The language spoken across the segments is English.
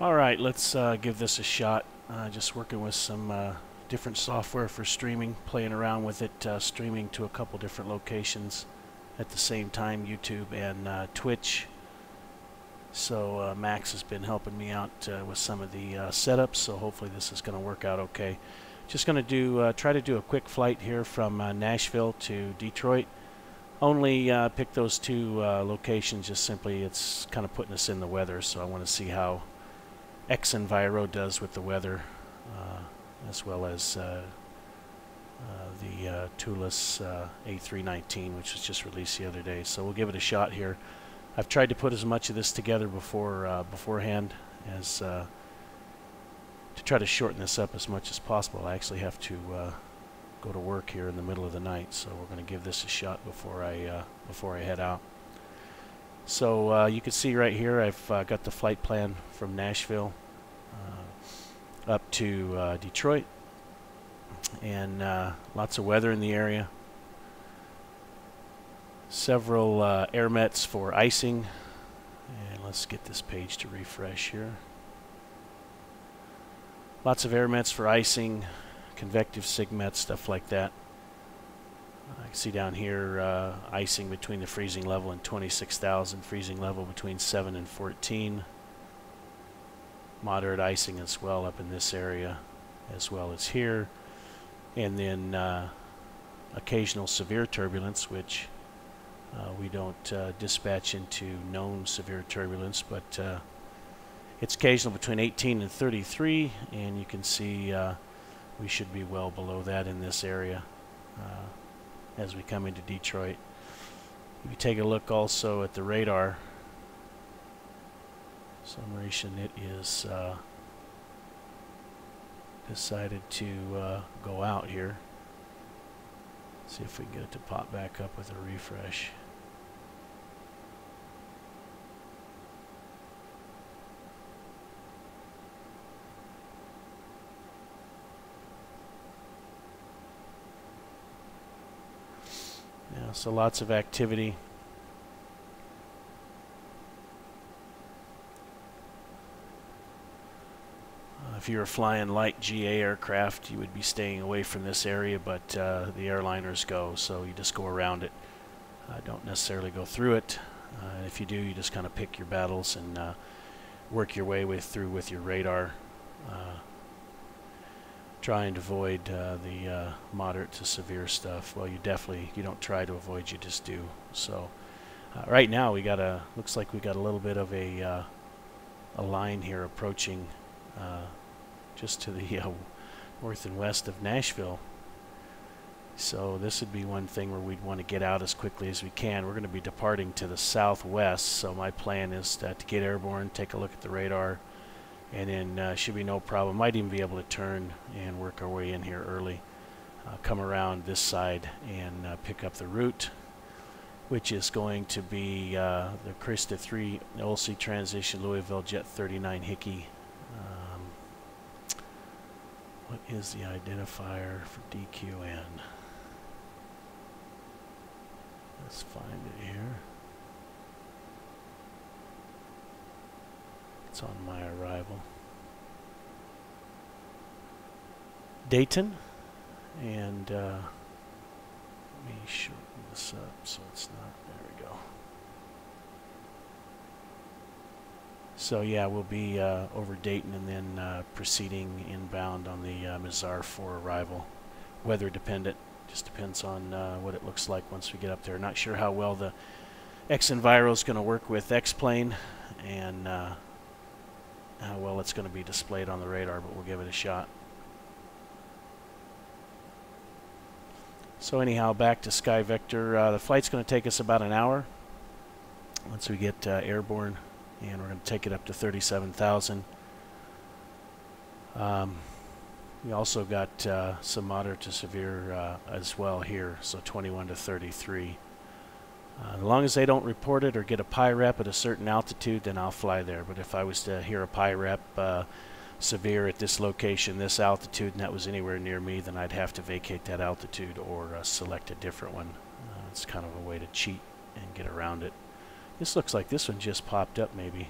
Alright, let's give this a shot. Just working with some different software for streaming, playing around with it, streaming to a couple different locations at the same time, YouTube and Twitch. So Max has been helping me out with some of the setups, so hopefully this is going to work out okay. Just going to try to do a quick flight here from Nashville to Detroit. Only pick those two locations, just simply it's kind of putting us in the weather, so I want to see how X-Enviro does with the weather, as well as the TOLISS A319, which was just released the other day. So we'll give it a shot here. I've tried to put as much of this together beforehand as to try to shorten this up as much as possible. I actually have to go to work here in the middle of the night, so we're going to give this a shot before I head out. So you can see right here I've got the flight plan from Nashville up to Detroit, and lots of weather in the area. Several air mets for icing, and let's get this page to refresh here. Lots of air mets for icing, convective sigmet, stuff like that. I can see down here icing between the freezing level and 26,000, freezing level between 7 and 14. Moderate icing as well up in this area as well as here. And then occasional severe turbulence, which we don't dispatch into known severe turbulence, but it's occasional between 18 and 33, and you can see we should be well below that in this area as we come into Detroit. If you take a look also at the radar, some reason it is decided to go out here. See if we can get it to pop back up with a refresh. Yeah, so lots of activity. If you were flying light GA aircraft, you would be staying away from this area, but the airliners go, so you just go around it. Don't necessarily go through it. If you do, you just kind of pick your battles and work your way through with your radar, trying to avoid the moderate to severe stuff. Well, you don't try to avoid, you just do. So right now we got looks like we got a little bit of a line here approaching just to the north and west of Nashville. So this would be one thing where we'd want to get out as quickly as we can. We're going to be departing to the southwest, so my plan is to get airborne, take a look at the radar, and then should be no problem. Might even be able to turn and work our way in here early, come around this side and pick up the route, which is going to be the Krista 3 LC transition Louisville Jet 39 Hickey. What is the identifier for DQN? Let's find it here. It's on my arrival. Dayton, and let me shorten this up so it's not, there we go. So yeah, we'll be over Dayton and then proceeding inbound on the Mazar for arrival. Weather dependent, just depends on what it looks like once we get up there. Not sure how well the X-Enviro is going to work with X-Plane and how well it's going to be displayed on the radar, but we'll give it a shot. So anyhow, back to Sky Vector. The flight's going to take us about an hour once we get airborne, and we're going to take it up to 37,000. We also got some moderate to severe as well here, so 21 to 33. As long as they don't report it or get a pi rep at a certain altitude, then I'll fly there. But if I was to hear a pi rep severe at this location, this altitude, and that was anywhere near me, then I'd have to vacate that altitude or select a different one. It's kind of a way to cheat and get around it. This looks like this one just popped up maybe.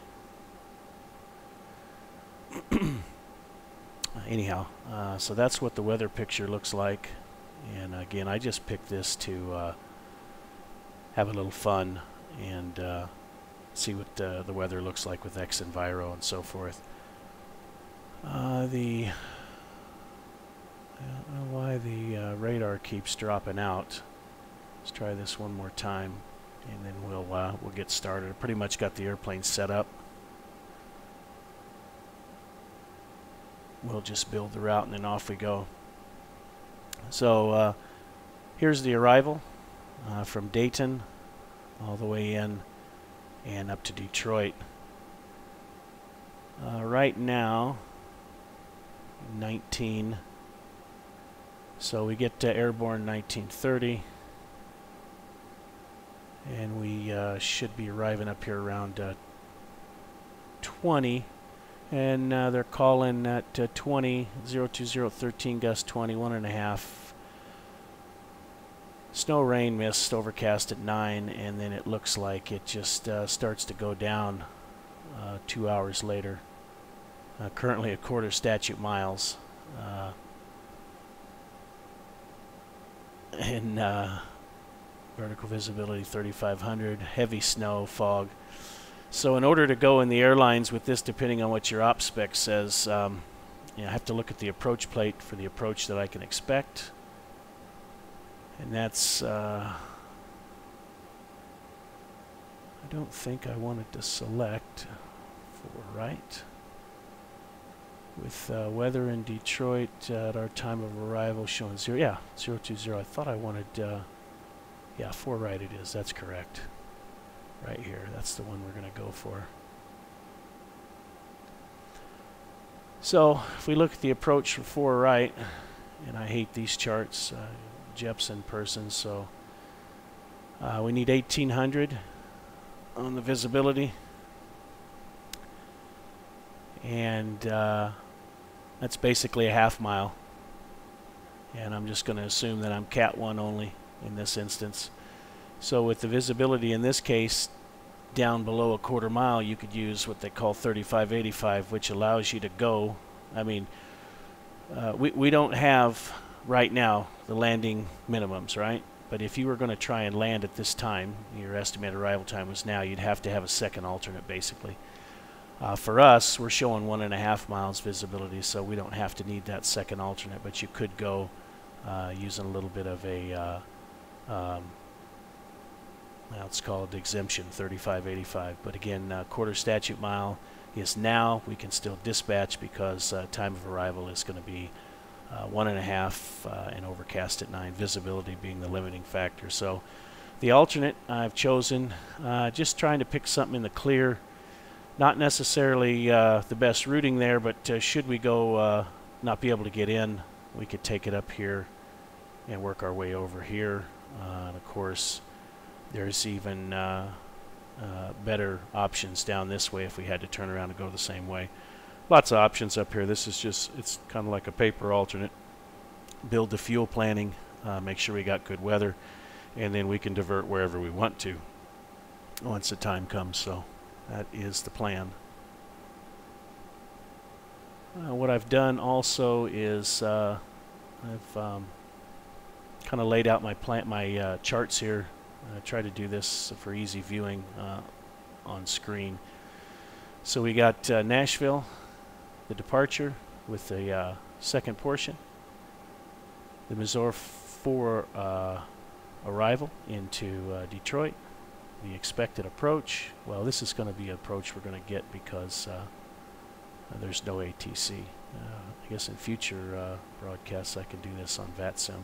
Anyhow, so that's what the weather picture looks like. And again, I just picked this to have a little fun and see what the weather looks like with X Enviro and so forth. I don't know why the radar keeps dropping out. Let's try this one more time, and then we'll get started. I pretty much got the airplane set up. We'll just build the route and then off we go. So here's the arrival from Dayton all the way in and up to Detroit. Right now 19, so we get airborne 1930, and we should be arriving up here around 20, and they're calling at 20, 020, 13 gust 20, 1.5. Snow, rain, mist, overcast at 9, and then it looks like it just starts to go down 2 hours later. Currently a quarter statute miles. And vertical visibility 3,500, heavy snow, fog. So in order to go in the airlines with this, depending on what your op spec says, I have to look at the approach plate for the approach that I can expect. And that's, I don't think I wanted to select for right. With weather in Detroit at our time of arrival showing 020. I thought I wanted, yeah, 4 right it is, that's correct. Right here, that's the one we're going to go for. So, if we look at the approach for 4 right, and I hate these charts, Jepson person, so we need 1800 on the visibility. And that's basically a half mile, and I'm just going to assume that I'm Cat 1 only in this instance. So with the visibility in this case down below a quarter mile, you could use what they call 3585, which allows you to go. I mean, we don't have right now the landing minimums, right? But if you were going to try and land at this time, your estimated arrival time was now, you'd have to have a second alternate basically. For us, we're showing 1.5 miles visibility, so we don't have to need that second alternate, but you could go using a little bit of a, let's call it exemption, 3585. But again, quarter statute mile is now. We can still dispatch because time of arrival is going to be 1.5 and overcast at 9, visibility being the limiting factor. So the alternate I've chosen, just trying to pick something in the clear. Not necessarily the best routing there, but should we go not be able to get in, we could take it up here and work our way over here. And of course, there's even better options down this way if we had to turn around and go the same way. Lots of options up here. This is just, it's kind of like a paper alternate. Build the fuel planning, make sure we got good weather, and then we can divert wherever we want to once the time comes. So that is the plan. What I've done also is I've kind of laid out my charts here. I try to do this for easy viewing on screen. So we got Nashville, the departure with the second portion, the Missouri 4 arrival into Detroit, the expected approach. Well, this is going to be an approach we're going to get because there's no ATC. I guess in future broadcasts I can do this on VATSIM.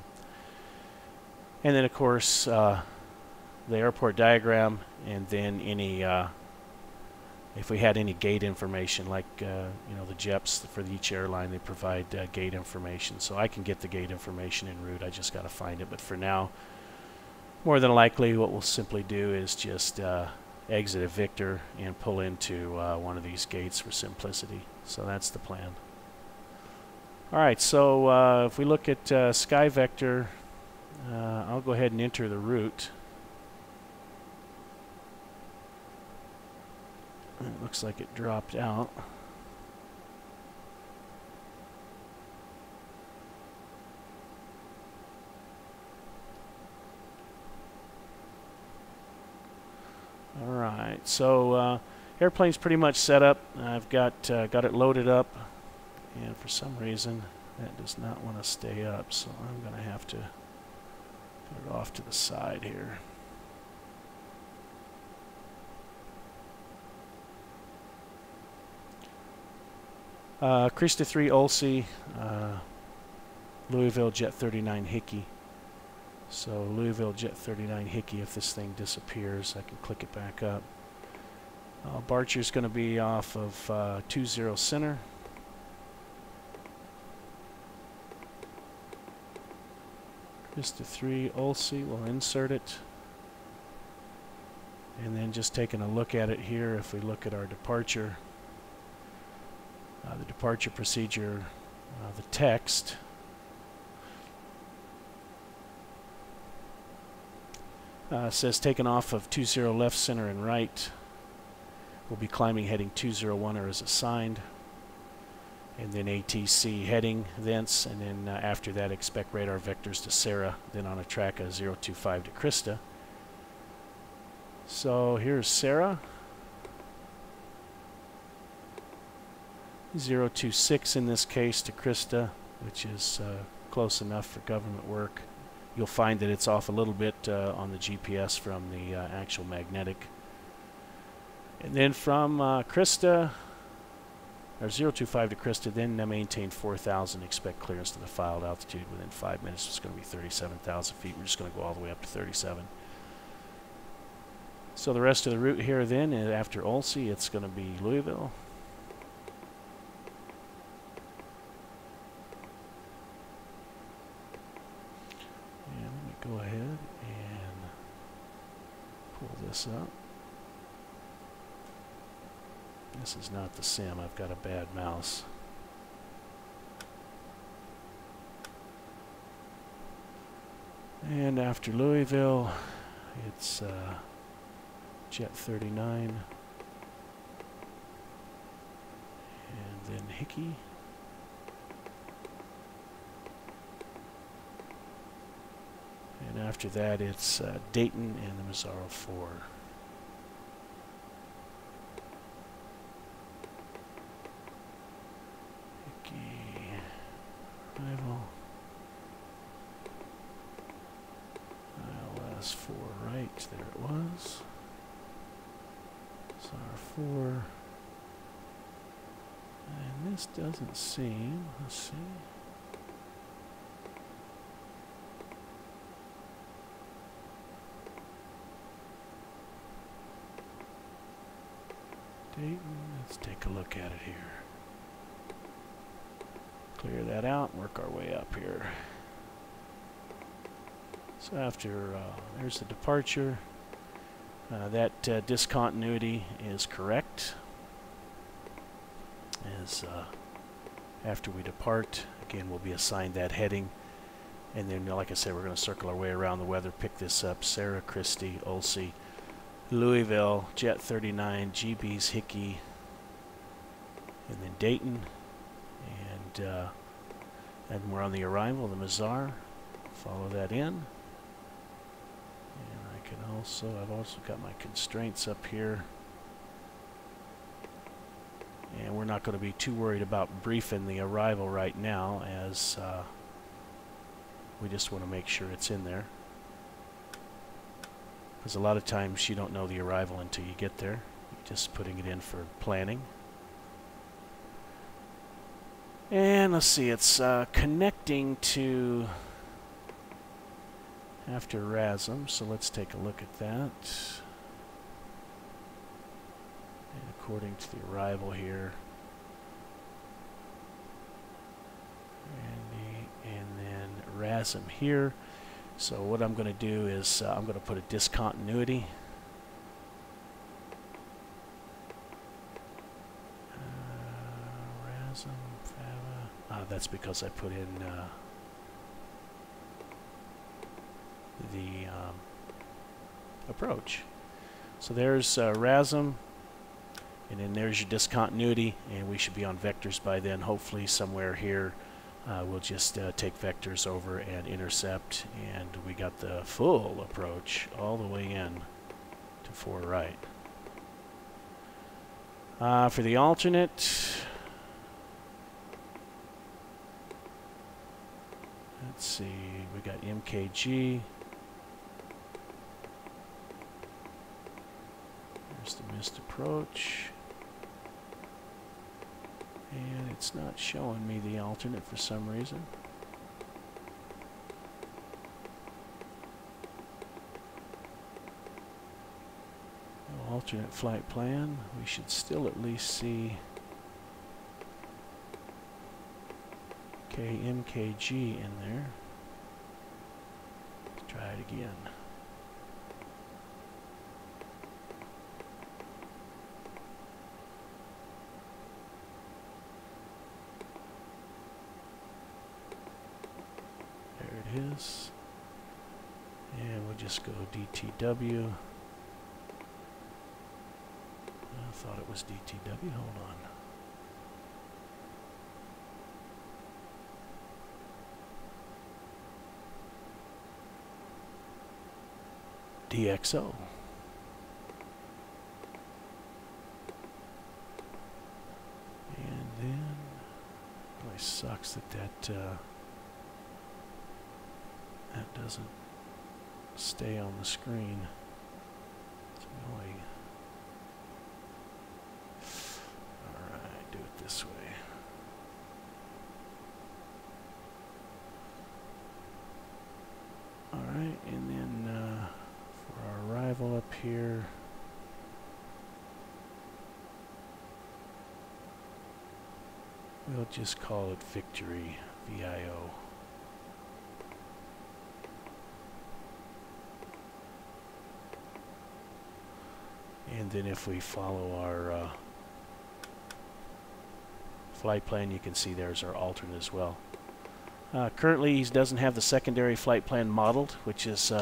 And then of course the airport diagram, and then any if we had any gate information, like you know, the JEPs for each airline, they provide gate information, so I can get the gate information en route. I just got to find it. But for now, more than likely what we'll simply do is just exit at Victor and pull into one of these gates for simplicity. So that's the plan. Alright, so if we look at SkyVector, I'll go ahead and enter the route. It looks like it dropped out. Alright, so airplane's pretty much set up. I've got it loaded up, and for some reason that does not want to stay up, so I'm going to have to put it off to the side here. Krista 3 Olsey, Louisville Jet 39 Hickey. So Louisville Jet 39 Hickey, if this thing disappears, I can click it back up. Barcher's going to be off of 20 center. Krista 3 Olsey, we'll insert it. And then just taking a look at it here, if we look at our departure, the departure procedure, the text, says taken off of 20 left, center, and right. We'll be climbing heading 201 as assigned. And then ATC heading thence, and then after that expect radar vectors to Sarah, then on a track of 025 to Krista. So here's Sarah. 026 in this case to Krista, which is close enough for government work. You'll find that it's off a little bit on the GPS from the actual magnetic. And then from Krista, or 025 to Krista, then maintain 4,000, expect clearance to the filed altitude within 5 minutes. It's going to be 37,000 feet. We're just going to go all the way up to 37. So the rest of the route here then, after Olsey, it's going to be Louisville. And let me go ahead and pull this up. This is not the sim. I've got a bad mouse. And after Louisville, it's Jet 39. And then Hickey. And after that, it's Dayton and the Mazzaro 4. Arrival. ILS 4 right, there it was. SAR 4. And this doesn't seem, let's see. Dayton, let's take a look at it here. Clear that out and work our way up here. So after, there's the departure. That discontinuity is correct. After we depart, again, we'll be assigned that heading. And then, like I said, we're going to circle our way around the weather, pick this up. Sarah, Christie, Olsey, Louisville, Jet 39, GB's Hickey, and then Dayton. And we're on the arrival, the Mazzar. Follow that in. And I can also, I've also got my constraints up here. And we're not going to be too worried about briefing the arrival right now, as we just want to make sure it's in there. Because a lot of times you don't know the arrival until you get there. You're just putting it in for planning. And let's see, it's connecting to after RASM, so let's take a look at that. And according to the arrival here, and then RASM here. So what I'm going to do is I'm going to put a discontinuity. RASM. That's because I put in the approach. So there's RASM, and then there's your discontinuity, and we should be on vectors by then. Hopefully somewhere here we'll just take vectors over and intercept, and we got the full approach all the way in to 4 right. For the alternate, let's see, we got MKG. There's the missed approach. And it's not showing me the alternate for some reason. No alternate flight plan. We should still at least see MKG in there. Let's try it again. Is, and we'll just go DTW. I thought it was DTW. Hold on. DXO. And then it really sucks that that doesn't stay on the screen. It's annoying. Alright, do it this way. Alright, and then for our arrival up here, we'll just call it Victory, VIO. And then if we follow our flight plan, you can see there's our alternate as well. Currently, he doesn't have the secondary flight plan modeled, which is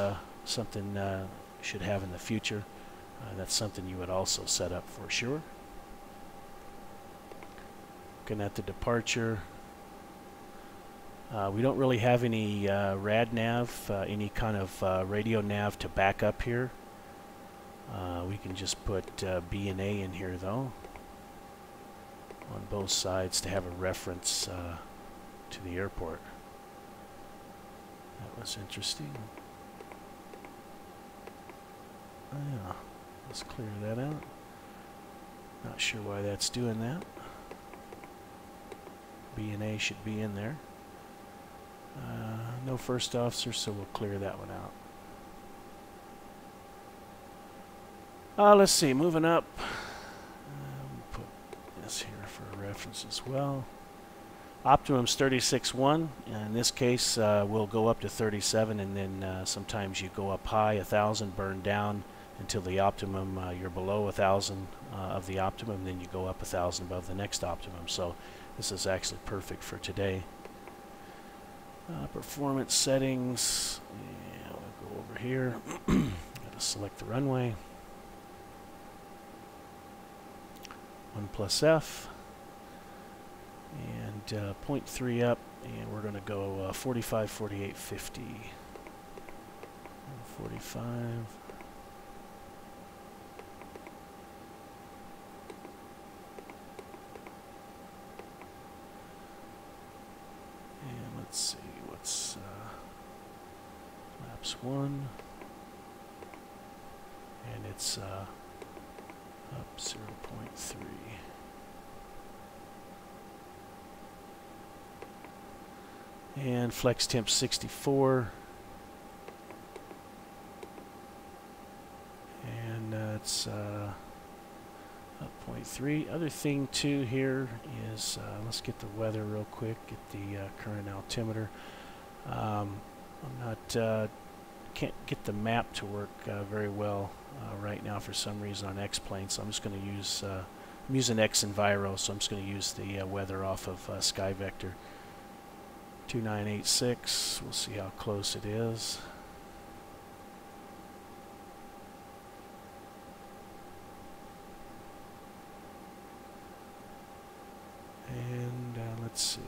something you should have in the future. That's something you would also set up for sure. Looking at the departure, we don't really have any rad nav, any kind of radio nav to back up here. We can just put B and A in here though, on both sides to have a reference to the airport. That was interesting. Oh, yeah, let's clear that out. Not sure why that's doing that. B and A should be in there. No first officer, so we'll clear that one out. Let's see, moving up. Put this here for a reference as well. Optimum's 36.1. In this case, we'll go up to 37, and then sometimes you go up high, 1,000, burn down until the optimum. You're below 1,000 of the optimum, then you go up 1,000 above the next optimum. So this is actually perfect for today. Performance settings. Yeah, we'll go over here. Got to select the runway. 1+F, and 0.3 up, and we're going to go 45, 48, 50. 45. And let's see, what's flaps 1, and it's up 0.3. And flex temp 64. And it's up 0.3. Other thing too here is, let's get the weather real quick, get the current altimeter. I'm not, can't get the map to work very well right now for some reason on X-Plane, so I'm just going to use, I'm using X-Enviro, so I'm just going to use the weather off of SkyVector. 2986, we'll see how close it is. And let's see.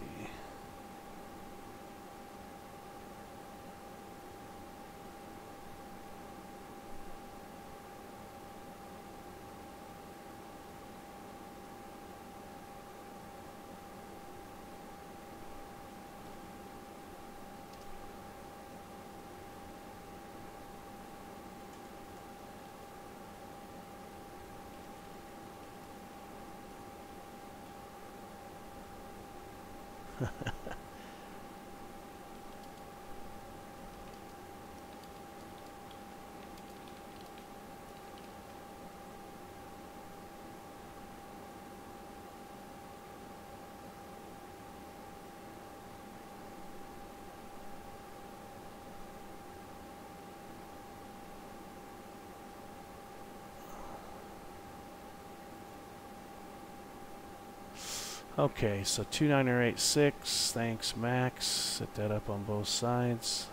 Okay, so 29086, thanks Max. Set that up on both sides.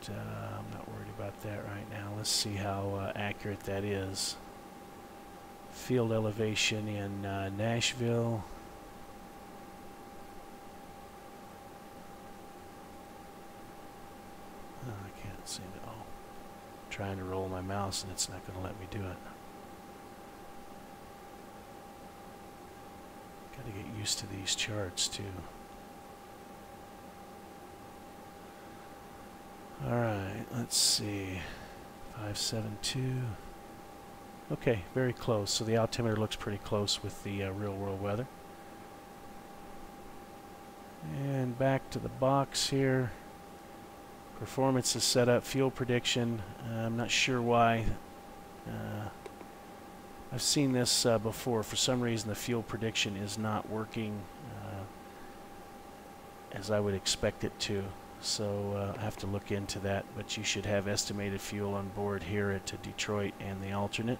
And I'm not worried about that right now. Let's see how accurate that is. Field elevation in Nashville. Oh, I can't seem to. Oh, I'm trying to roll my mouse and it's not going to let me do it. Got to get used to these charts too. Alright, let's see. 572. Okay, very close. So the altimeter looks pretty close with the real world weather. And back to the box here. Performance is set up. Fuel prediction. I'm not sure why. I've seen this before. For some reason the fuel prediction is not working as I would expect it to. So I have to look into that. But you should have estimated fuel on board here at Detroit and the alternate.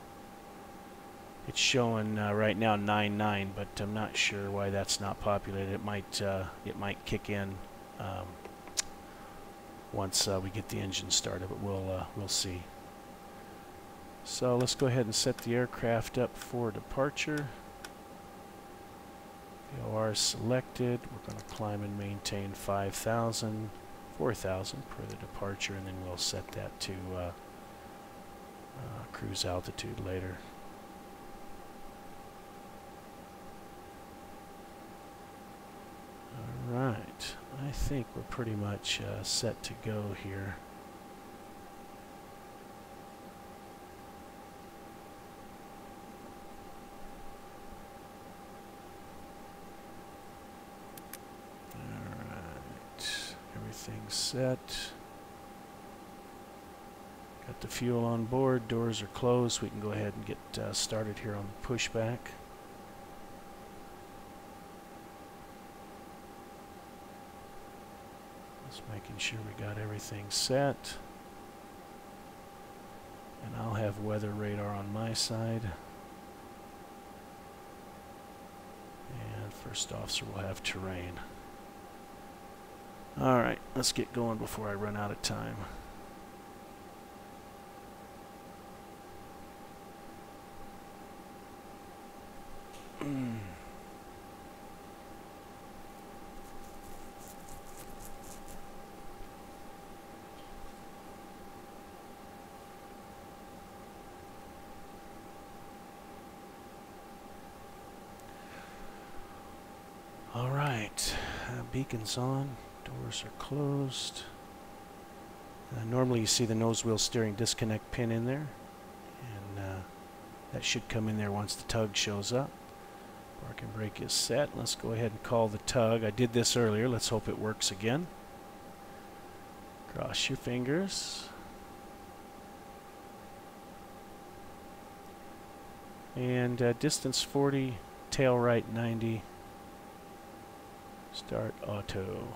It's showing right now 9.9, but I'm not sure why that's not populated. It might kick in once we get the engine started, but we'll see. So let's go ahead and set the aircraft up for departure. VOR selected. We're going to climb and maintain 5,000, 4,000 per the departure, and then we'll set that to cruise altitude later. Alright, I think we're pretty much set to go here. Alright, everything's set. Got the fuel on board, doors are closed. We can go ahead and get started here on the pushback. Just making sure we got everything set. And I'll have weather radar on my side. And first officer will have terrain. Alright, let's get going before I run out of time. Alright, beacon's on, doors are closed. Normally you see the nose wheel steering disconnect pin in there, and that should come in there once the tug shows up. Parking brake is set. Let's go ahead and call the tug. I did this earlier. Let's hope it works again. Cross your fingers. And distance 40, tail right 90. Start auto.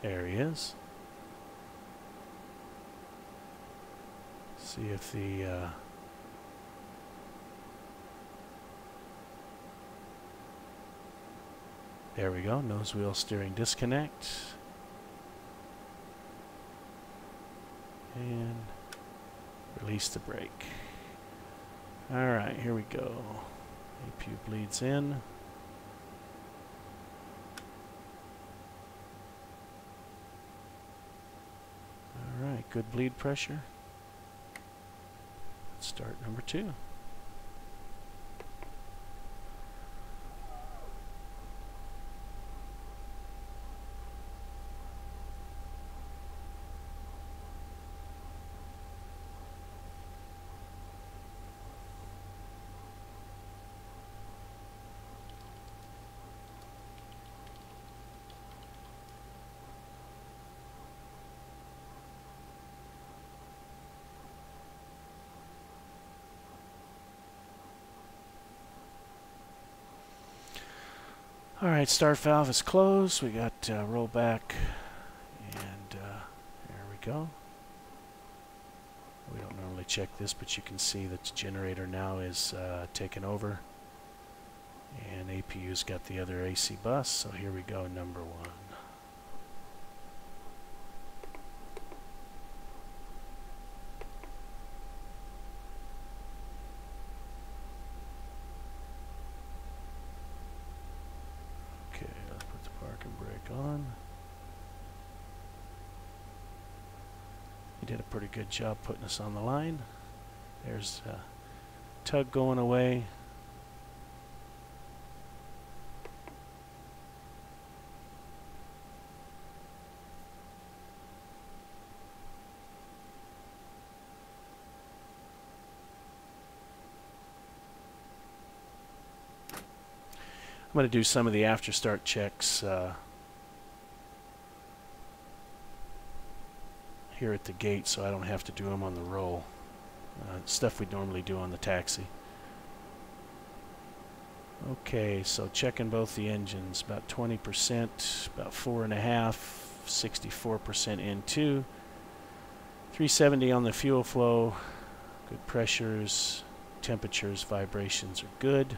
There he is. See if the there we go, nose wheel steering disconnect. And release the brake. Alright, here we go. APU bleeds in. Alright, good bleed pressure. Let's start number 2. Alright, start valve is closed. We got rollback, and there we go. We don't normally check this, but you can see that the generator now is taken over, and APU's got the other AC bus. So here we go, number 1. Okay, let's put the parking brake on. He did a pretty good job putting us on the line. There's tug going away. I'm going to do some of the after start checks here at the gate, so I don't have to do them on the roll. Stuff we normally do on the taxi. Okay, so checking both the engines, about 20%, about 4.5, 64% N2, 370 on the fuel flow, good pressures, temperatures, vibrations are good.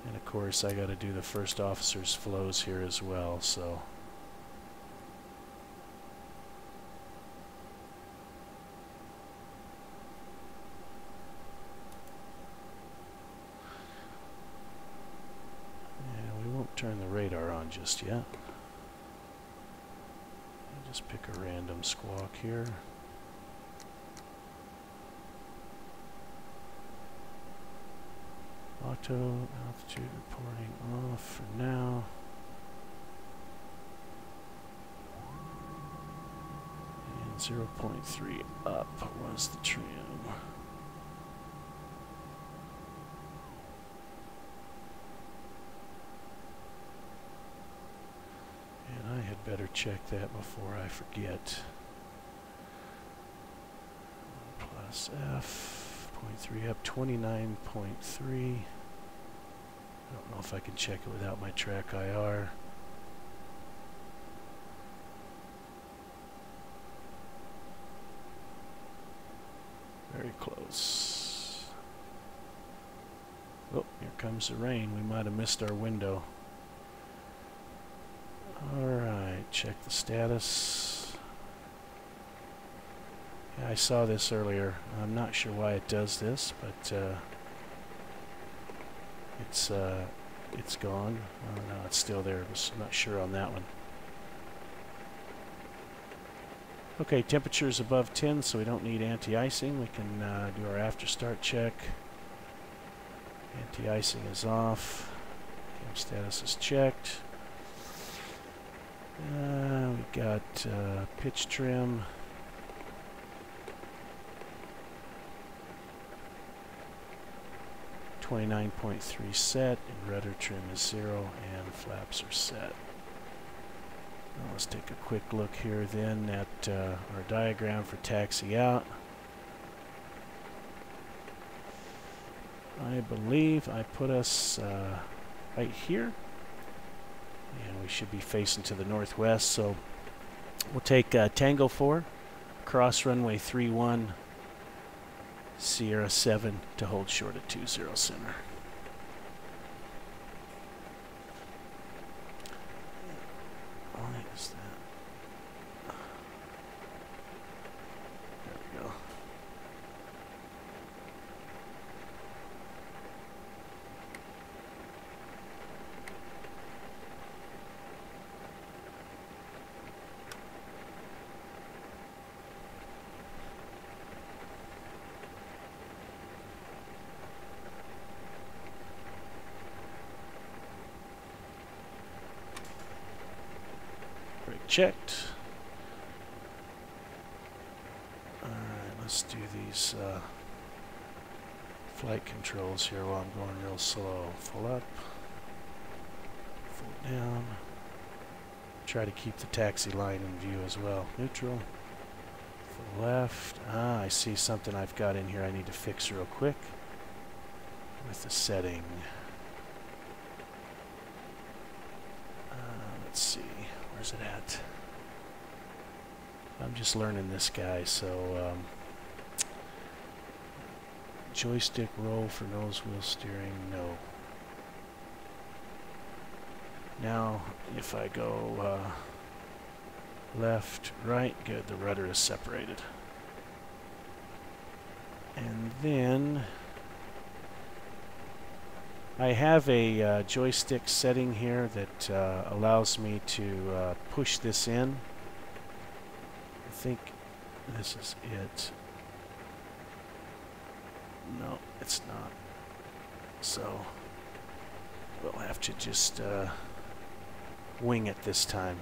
And of course I got to do the first officer's flows here as well, so turn the radar on just yet. I'll just pick a random squawk here. Auto altitude reporting off for now. And 0.3 up was the trim. I had better check that before I forget. Plus F, 0.3 up, 29.3. I don't know if I can check it without my track IR. Very close. Oh, here comes the rain. We might have missed our window. Alright, check the status. Yeah, I saw this earlier. I'm not sure why it does this, but it's gone. Oh no, it's still there. I'm not sure on that one. Okay, temperature is above 10, so we don't need anti-icing. We can do our after start check. Anti-icing is off. Cam status is checked. We got pitch trim. .3 set, and rudder trim is 0, and flaps are set. Now let's take a quick look here then at our diagram for taxi out. I believe I put us right here. And we should be facing to the northwest, so we'll take Tango 4, cross runway 31, Sierra 7 to hold short at 20 center. Why is that? There we go. Checked. Alright, let's do these flight controls here while I'm going real slow. Full up, full down. Try to keep the taxi line in view as well. Neutral, full left. Ah, I see something I've got in here I need to fix real quick. with the setting. Let's see, where's it at? I'm just learning this guy, so joystick roll for nose wheel steering, no. Now, if I go left, right, good, the rudder is separated. And then I have a joystick setting here that allows me to push this in. I think this is it. No, it's not. So we'll have to just wing it this time.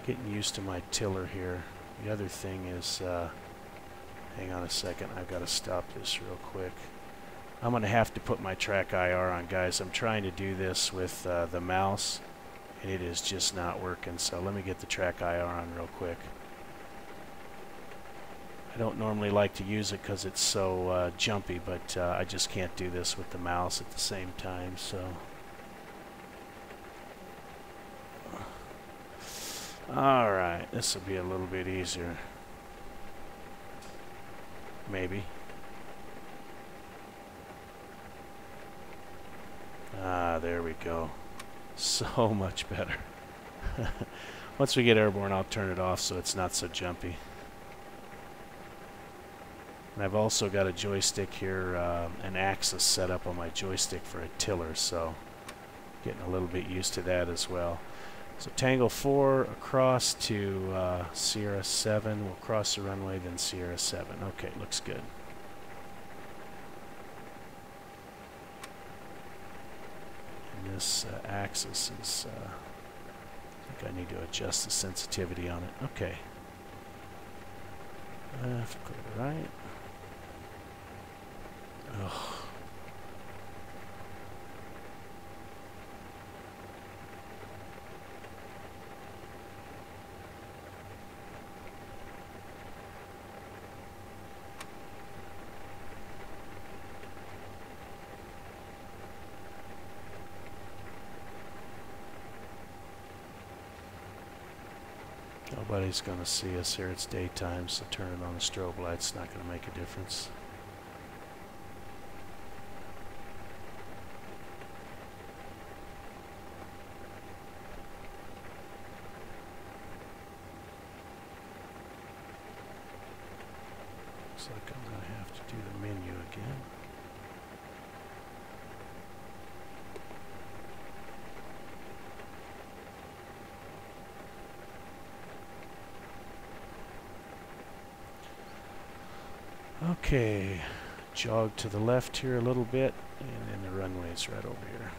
Getting used to my tiller here. The other thing is, hang on a second, I've got to stop this real quick. I'm going to have to put my track IR on, guys. I'm trying to do this with the mouse, and it is just not working. So let me get the track IR on real quick. I don't normally like to use it because it's so jumpy, but I just can't do this with the mouse at the same time. So. Alright, this will be a little bit easier. Maybe. Ah, there we go. So much better. Once we get airborne, I'll turn it off so it's not so jumpy. And I've also got a joystick here, an axis set up on my joystick for a tiller, so getting a little bit used to that as well. So Tango 4 across to Sierra 7. We'll cross the runway, then Sierra 7. Okay, looks good. And this axis is, I think I need to adjust the sensitivity on it. Okay. Left, go to right. Ugh. Nobody's going to see us here. It's daytime, so turning on the strobe light's not going to make a difference. Looks like I'm going to have to do the menu again. Okay, jog to the left here a little bit, and then the runway's right over here.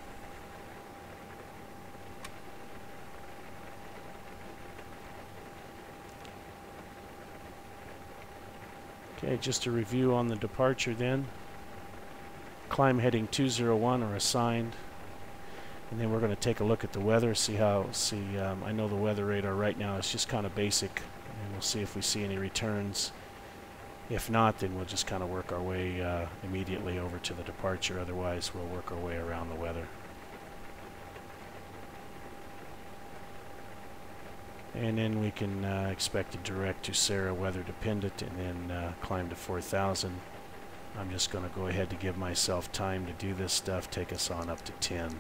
Okay, just a review on the departure then. Climb heading 201 are assigned, and then we're going to take a look at the weather, I know the weather radar right now is just kind of basic, and we'll see if we see any returns. If not, then we'll just kind of work our way immediately over to the departure. Otherwise, we'll work our way around the weather. And then we can expect to direct to Sarah weather dependent and then climb to 4,000. I'm just going to go ahead to give myself time to do this stuff, take us on up to 10.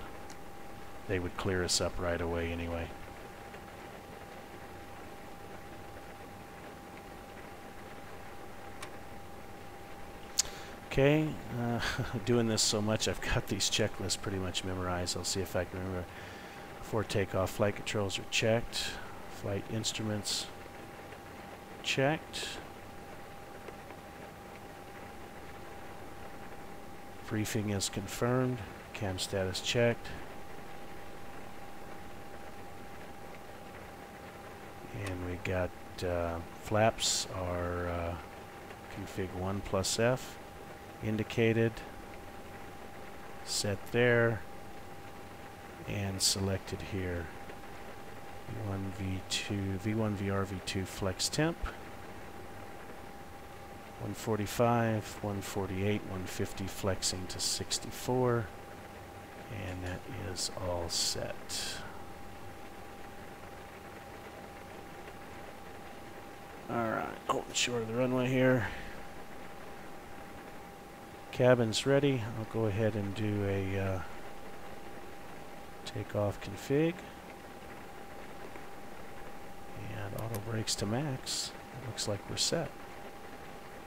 They would clear us up right away anyway. Okay, doing this so much, I've got these checklists pretty much memorized. I'll see if I can remember. Before takeoff, flight controls are checked. Flight instruments checked. Briefing is confirmed. Cam status checked. And we got flaps are config 1 plus F, indicated, set there, and selected here. V1 VR V2 flex temp, 145, 148, 150 flexing to 64, and that is all set. Alright, holding short of the runway here. Cabin's ready. I'll go ahead and do a takeoff config. And auto brakes to max. It looks like we're set.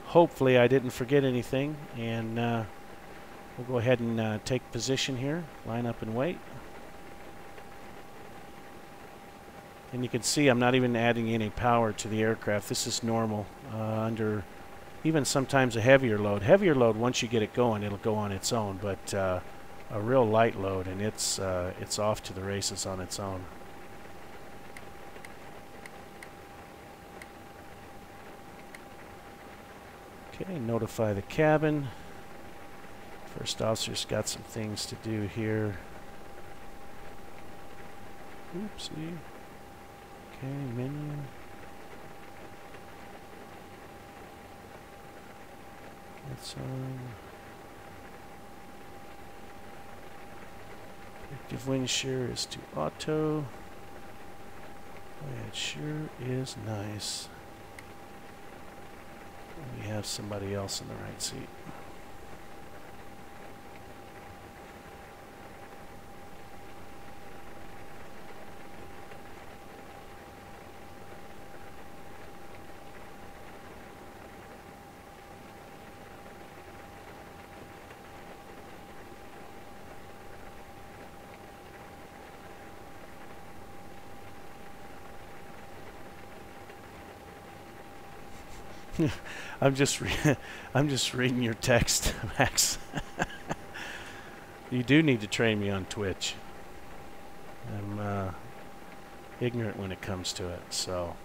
Hopefully I didn't forget anything, and we'll go ahead and take position here, line up and wait. And you can see I'm not even adding any power to the aircraft. This is normal under even sometimes a heavier load. Heavier load, once you get it going, it'll go on its own, but a real light load, and it's off to the races on its own. Okay, notify the cabin. First officer's got some things to do here. Oopsie. Okay, menu. That's on. Active wind shear is to auto. Boy, it sure is nice. We have somebody else in the right seat. I'm just reading your text, Max. You do need to train me on Twitch. I'm ignorant when it comes to it. So,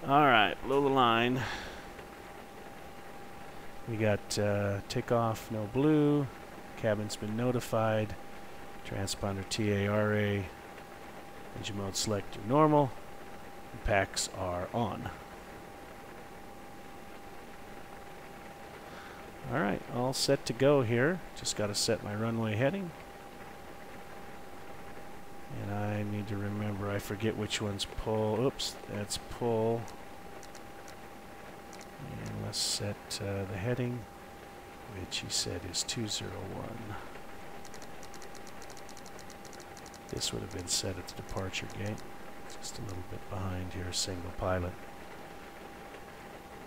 all right, below the line, we got takeoff, no blue. Cabin's been notified. Transponder TARA. Engine mode select to normal. And packs are on. Alright, all set to go here. Just got to set my runway heading. And I need to remember, I forget which one's pull. Oops, that's pull. And let's set the heading, which he said is 201. This would have been set at the departure gate. Just a little bit behind here, single pilot.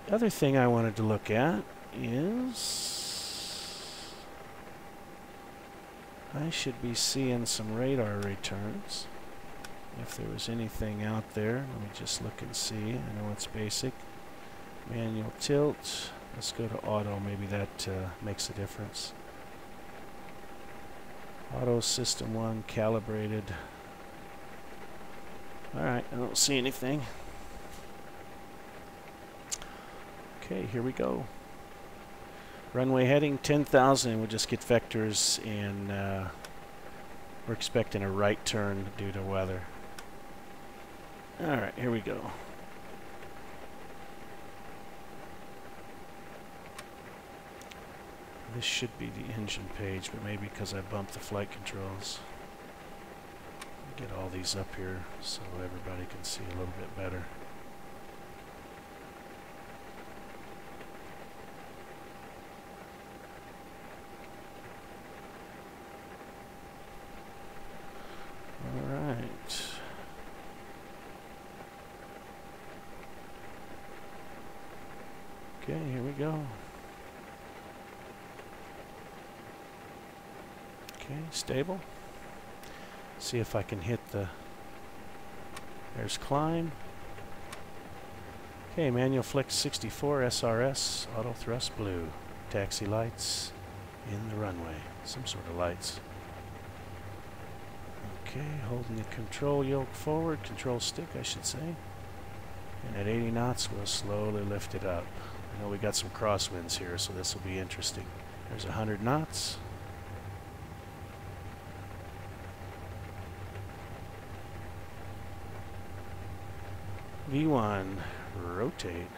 The other thing I wanted to look at is I should be seeing some radar returns. If there was anything out there, let me just look and see. I know it's basic. Manual tilt. Let's go to auto. Maybe that makes a difference. Auto system 1 calibrated. Alright, I don't see anything. Okay, here we go. Runway heading 10,000. We'll just get vectors, and we're expecting a right turn due to weather. Alright, here we go. This should be the engine page, but maybe because I bumped the flight controls. Get all these up here so everybody can see a little bit better. Alright. Okay, here we go. Okay, stable. See if I can hit the... There's climb. Okay, manual flex 64 SRS, auto thrust blue. Taxi lights in the runway. Some sort of lights. Okay, holding the control yoke forward, control stick I should say. And at 80 knots, we'll slowly lift it up. I know we got some crosswinds here, so this will be interesting. There's 100 knots. V1, rotate.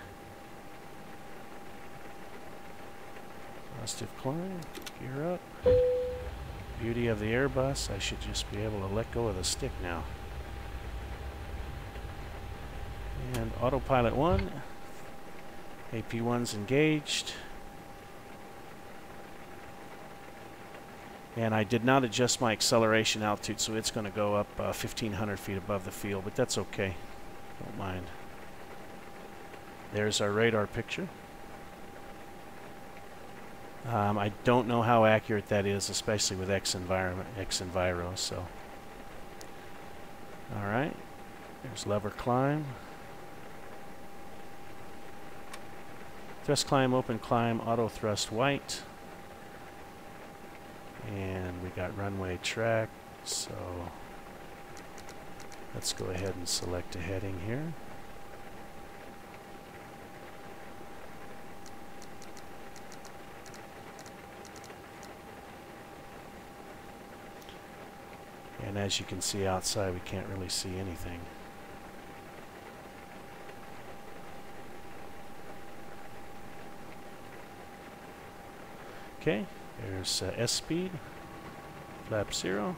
Positive climb, gear up. Beauty of the Airbus, I should just be able to let go of the stick now. And autopilot 1, AP1's engaged. And I did not adjust my acceleration altitude, so it's going to go up 1,500 feet above the field, but that's okay. Don't mind. There's our radar picture. I don't know how accurate that is, especially with X-Enviro, so. Alright, there's lever climb. Thrust climb, open climb, auto thrust white. And we got runway track, so let's go ahead and select a heading here. And as you can see outside, we can't really see anything. Okay, there's S-speed, flap 0.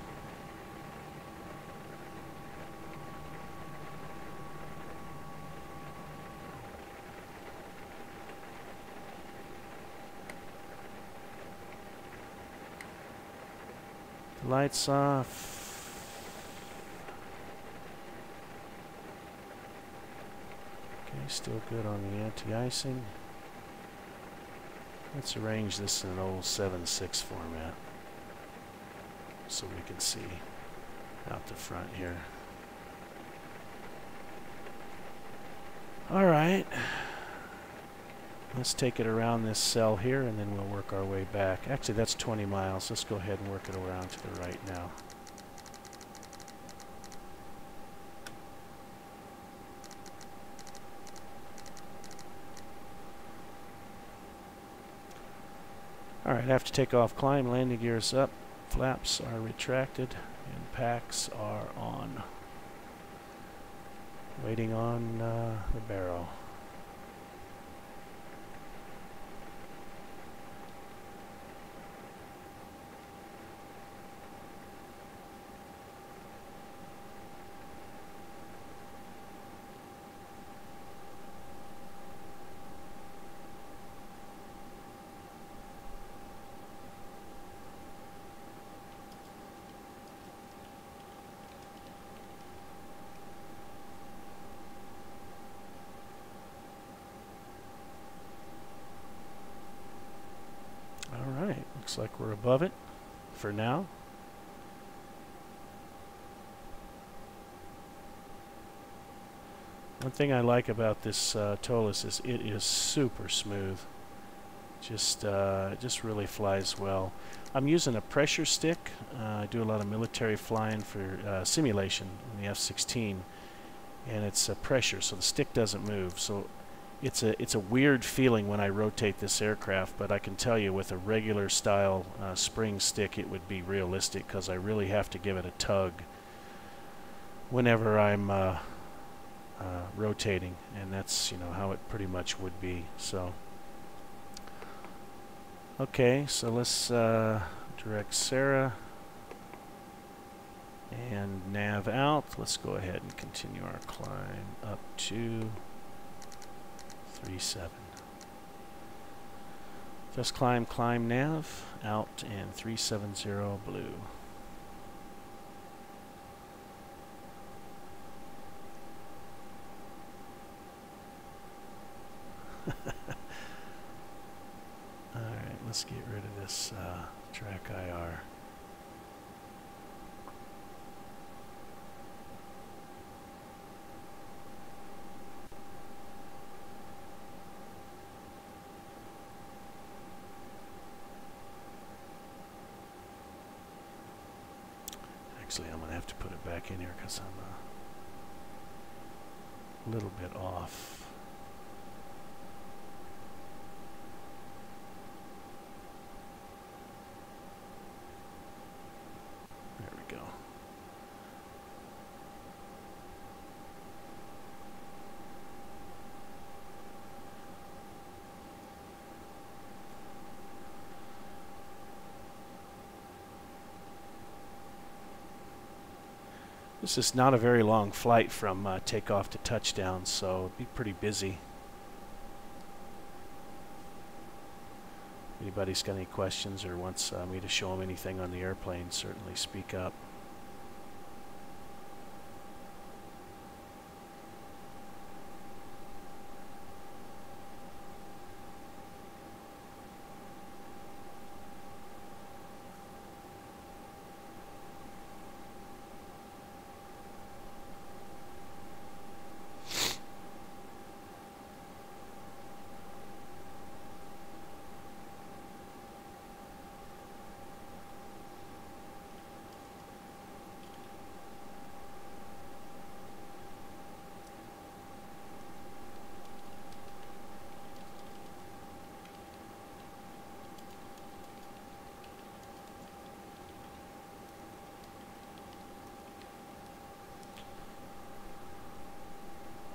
Lights off. Okay, still good on the anti-icing. Let's arrange this in an old 7.6 format so we can see out the front here. Alright, let's take it around this cell here and then we'll work our way back. Actually, that's 20 miles. Let's go ahead and work it around to the right now. Alright, after takeoff climb, landing gears up, flaps are retracted, and packs are on. Waiting on the barrel. Looks like we're above it for now. One thing I like about this TOLISS is it is super smooth. It just really flies well. I'm using a pressure stick. I do a lot of military flying for simulation in the F-16, and it's pressure, so the stick doesn't move. So it's a weird feeling when I rotate this aircraft, but I can tell you with a regular style spring stick it would be realistic, because I really have to give it a tug whenever I'm rotating, and that's how it pretty much would be. So okay, so let's direct Sarah and nav out. Let's go ahead and continue our climb up to 37. Just climb nav, out, and 370 blue. Alright, let's get rid of this track IR. Actually, I'm going to have to put it back in here because I'm a little bit off. There we go. This is not a very long flight from takeoff to touchdown, so it'll be pretty busy. Anybody's got any questions or wants me to show them anything on the airplane, certainly speak up.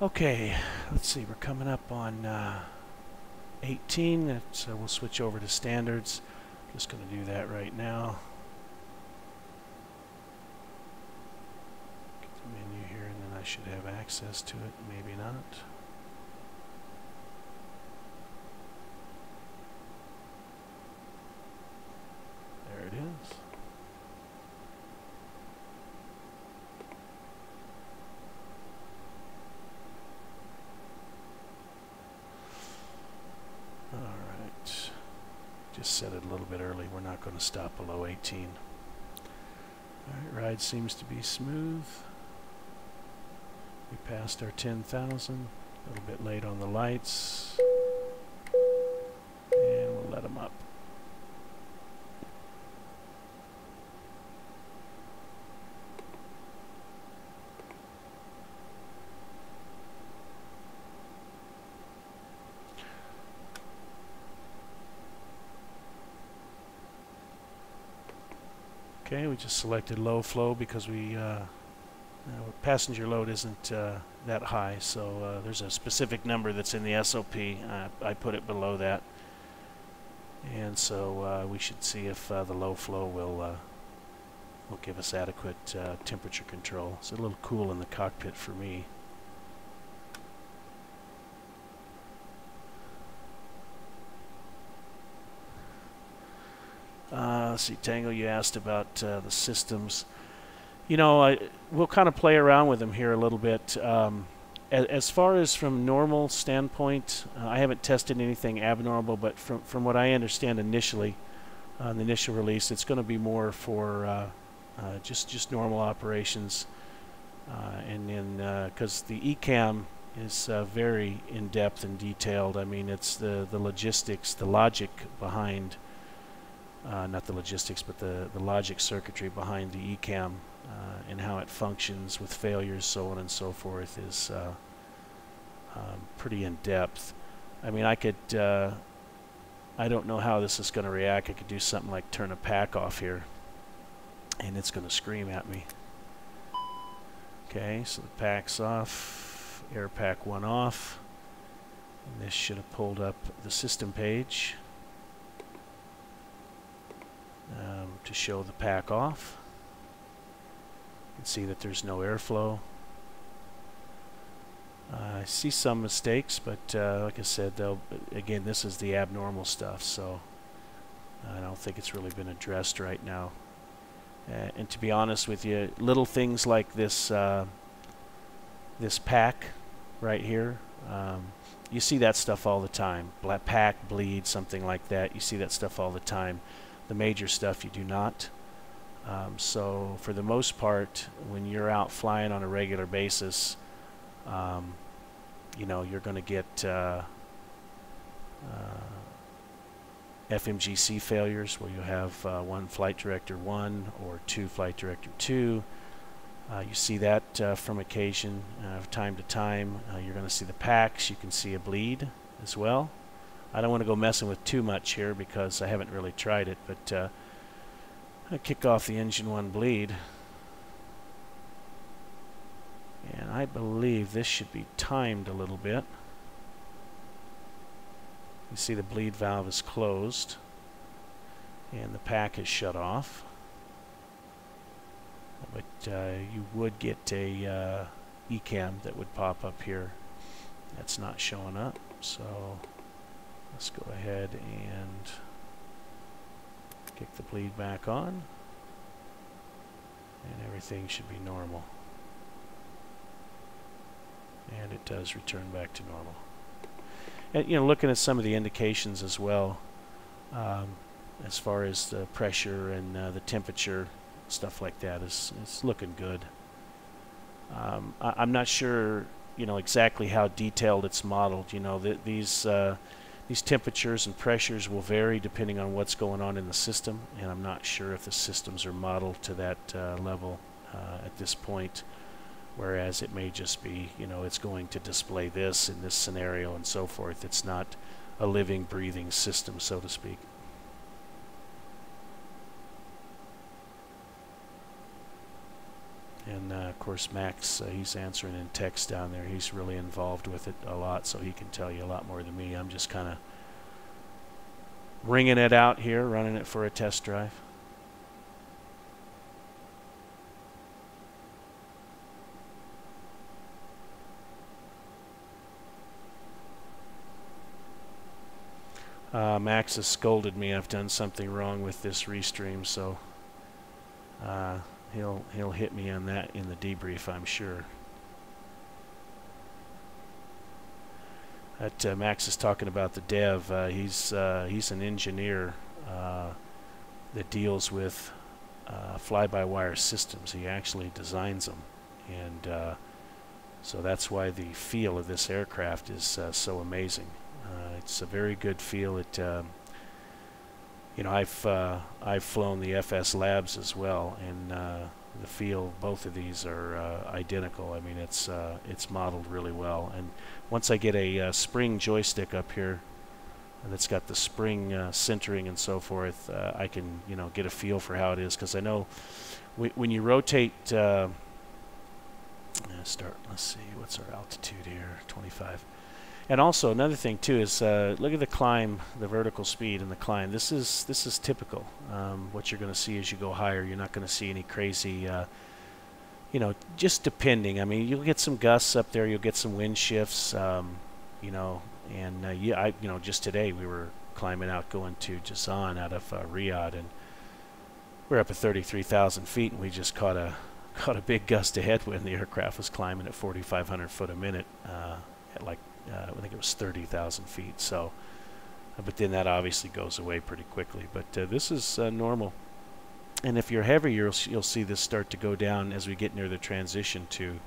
Okay, let's see, we're coming up on 18, so we'll switch over to standards. Just going to do that right now. Get the menu here, and then I should have access to it, maybe not. There it is. Alright, just set it a little bit early. We're not going to stop below 18. Alright, ride seems to be smooth. We passed our 10,000. A little bit late on the lights. And we'll let them up. Okay, we just selected low flow because we passenger load isn't that high, so there's a specific number that's in the SOP. I put it below that, and so we should see if the low flow will give us adequate temperature control. It's a little cool in the cockpit for me. Let's see, Tango, you asked about the systems. You know, we'll kind of play around with them here a little bit. As far as from normal standpoint, I haven't tested anything abnormal, but from what I understand initially, on the initial release, it's going to be more for just normal operations. And then, because the ECAM is very in-depth and detailed. I mean, it's the logistics, the logic behind not the logistics, but the logic circuitry behind the ECAM and how it functions with failures, so on and so forth, is pretty in-depth. I mean, I could, I don't know how this is going to react. I could do something like turn a pack off here, and it's going to scream at me. Okay, so the pack's off, air pack 1 off, and this should have pulled up the system page. To show the pack off. You can see that there's no airflow. I see some mistakes, but like I said, again, this is the abnormal stuff, so I don't think it's really been addressed right now. And to be honest with you, little things like this this pack right here, you see that stuff all the time. Pack, bleed, something like that. You see that stuff all the time. The major stuff you do not. So for the most part, when you're out flying on a regular basis, you know, you're going to get FMGC failures where you have 1 flight director 1 or 2 flight director 2. You see that from occasion, time to time. You're going to see the packs. You can see a bleed as well. I don't want to go messing with too much here because I haven't really tried it, but I kick off the engine 1 bleed. And I believe this should be timed a little bit. You see the bleed valve is closed and the pack is shut off. But you would get a ECAM that would pop up here. That's not showing up, so let's go ahead and kick the bleed back on, and everything should be normal. And it does return back to normal. And looking at some of the indications as well, as far as the pressure and the temperature, stuff like that is looking good. I'm not sure, exactly how detailed it's modeled. These temperatures and pressures will vary depending on what's going on in the system, and I'm not sure if the systems are modeled to that level at this point. Whereas it may just be, it's going to display this in this scenario and so forth. It's not a living, breathing system, so to speak. And of course Max, he's answering in text down there. He's really involved with it a lot, so he can tell you a lot more than me. I'm just kind of ringing it out here, running it for a test drive. Max has scolded me. I've done something wrong with this restream, so he'll hit me on that in the debrief, I'm sure. Max is talking about the dev. He's an engineer that deals with fly-by-wire systems. He actually designs them, and so that's why the feel of this aircraft is so amazing. It's a very good feel. I've flown the FS Labs as well, and the feel, both of these are identical. I mean, it's modeled really well. And once I get a spring joystick up here that's got the spring centering and so forth, I can get a feel for how it is, because I know when you rotate. Let's see, what's our altitude here? 25. And also another thing too is look at the climb, the vertical speed and the climb. This is typical. What you're going to see as you go higher, you're not going to see any crazy, just depending. I mean, you'll get some gusts up there, you'll get some wind shifts, and just today we were climbing out going to Jazan out of Riyadh, and we're up at 33,000 feet, and we just caught a big gust of headwind. The aircraft was climbing at 4,500 foot a minute at like I think it was 30,000 feet. So, but then that obviously goes away pretty quickly. But this is normal. And if you're heavy, you'll see this start to go down as we get near the transition to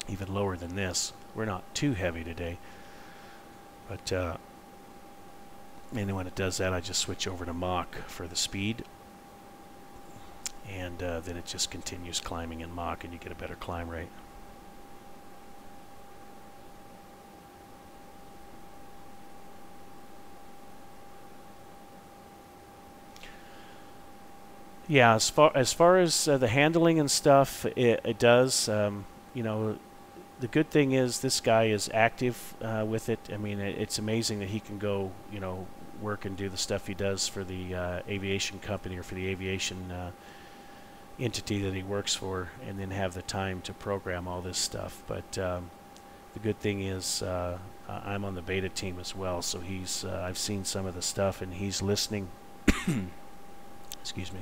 even lower than this. We're not too heavy today. But and then when it does that, I just switch over to Mach for the speed. And then it just continues climbing in Mach, and you get a better climb rate. Yeah, as far as the handling and stuff, it does. The good thing is this guy is active with it. I mean, it's amazing that he can go, work and do the stuff he does for the aviation company or for the aviation entity that he works for, and then have the time to program all this stuff. But the good thing is I'm on the beta team as well, so he's I've seen some of the stuff, and he's listening. Excuse me.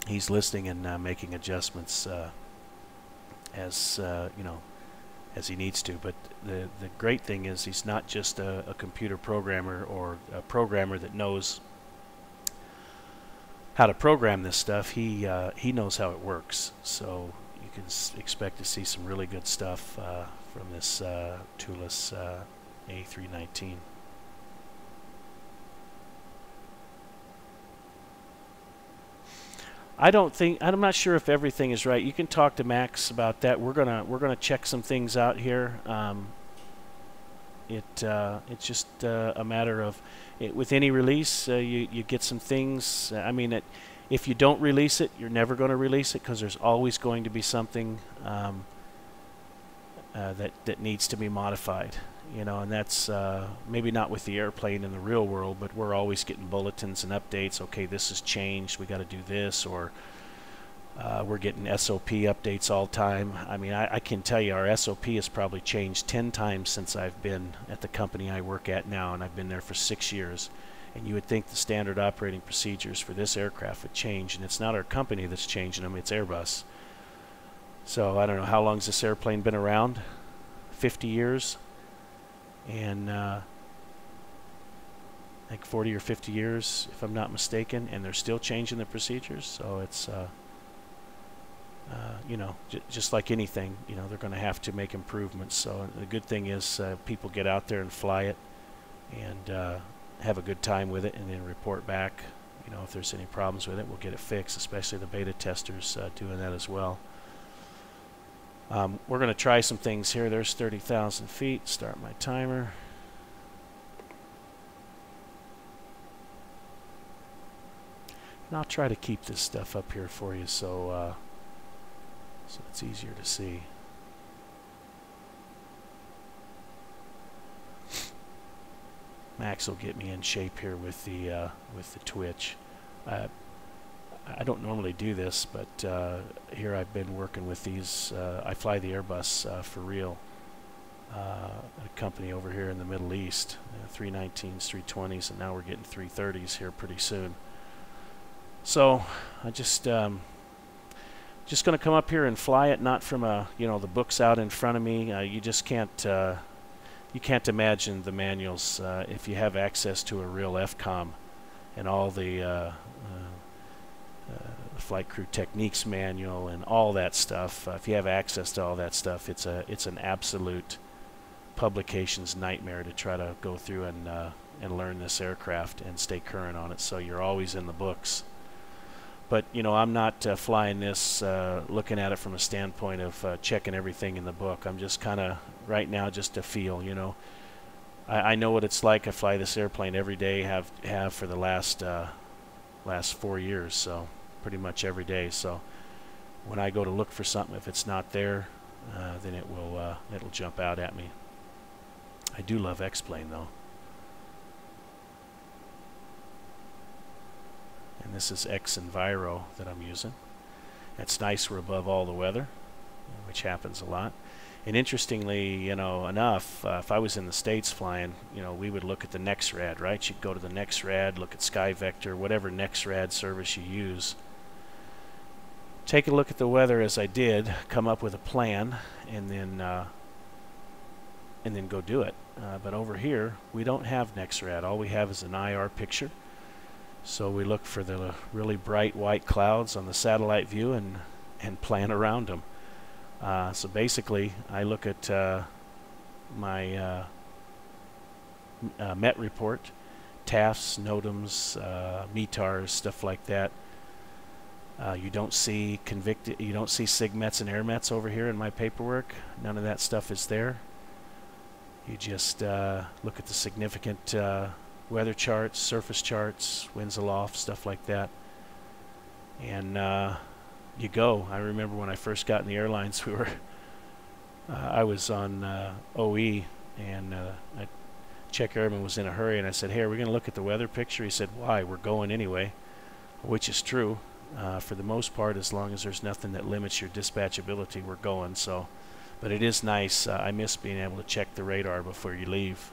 He's listening and making adjustments as as he needs to. But the great thing is he's not just a computer programmer or a programmer that knows how to program this stuff. He knows how it works. So you can expect to see some really good stuff from this TOLISS A319. I don't think, I'm not sure if everything is right. You can talk to Max about that. We're gonna check some things out here. It's just a matter of with any release, you get some things. I mean, if you don't release it, you're never going to release it because there's always going to be something that needs to be modified. You know, and that's maybe not with the airplane in the real world, but we're always getting bulletins and updates. Okay, this has changed. We got to do this, or we're getting SOP updates all the time. I mean, I can tell you our SOP has probably changed 10 times since I've been at the company I work at now, and I've been there for 6 years. And you would think the standard operating procedures for this aircraft would change, and it's not our company that's changing them, it's Airbus. So I don't know, how long's this airplane been around? 50 years? And like 40 or 50 years, if I'm not mistaken, and they're still changing the procedures. So it's, you know, just like anything, you know, they're going to have to make improvements. So the good thing is people get out there and fly it and have a good time with it, and then report back. You know, if there's any problems with it, we'll get it fixed, especially the beta testers doing that as well. We're going to try some things here. There's 30,000 feet. Start my timer. And I'll try to keep this stuff up here for you so it's easier to see. Max will get me in shape here with the twitch. I don't normally do this, but here I've been working with these. I fly the Airbus for real. A company over here in the Middle East, 319s, 320s, and now we're getting 330s here pretty soon. So I just going to come up here and fly it, not from the books out in front of me. You just can't. You can't imagine the manuals if you have access to a real FCOM and all the flight crew techniques manual and all that stuff. If you have access to all that stuff, it's an absolute publications nightmare to try to go through and learn this aircraft and stay current on it. So you're always in the books. But you know, I'm not flying this looking at it from a standpoint of checking everything in the book. I'm just kind of right now just a feel. You know, I know what it's like. I fly this airplane every day. Have for the last 4 years. So pretty much every day. So when I go to look for something, if it's not there, then it'll jump out at me. I do love X-Plane though. And this is X Enviro that I'm using. It's nice we're above all the weather, which happens a lot. And interestingly, you know, enough, if I was in the States flying, you know, we would look at the NEXRAD, right? You'd go to the NEXRAD, look at SkyVector, whatever NEXRAD service you use. Take a look at the weather as I did, come up with a plan, and then go do it. But over here, we don't have NEXRAD. All we have is an IR picture. So we look for the really bright white clouds on the satellite view and plan around them. So basically, I look at my MET report, TAFs, NOTAMs, METARs, stuff like that. You don't see SIGMETs and AirMETs over here in my paperwork. None of that stuff is there. You just look at the significant weather charts, surface charts, winds aloft, stuff like that, and you go. I remember when I first got in the airlines, I was on OE, and check airman was in a hurry, and I said, "Hey, are we going to look at the weather picture?" He said, "Why? We're going anyway," which is true. For the most part, as long as there's nothing that limits your dispatchability, we're going. So, but it is nice. I miss being able to check the radar before you leave.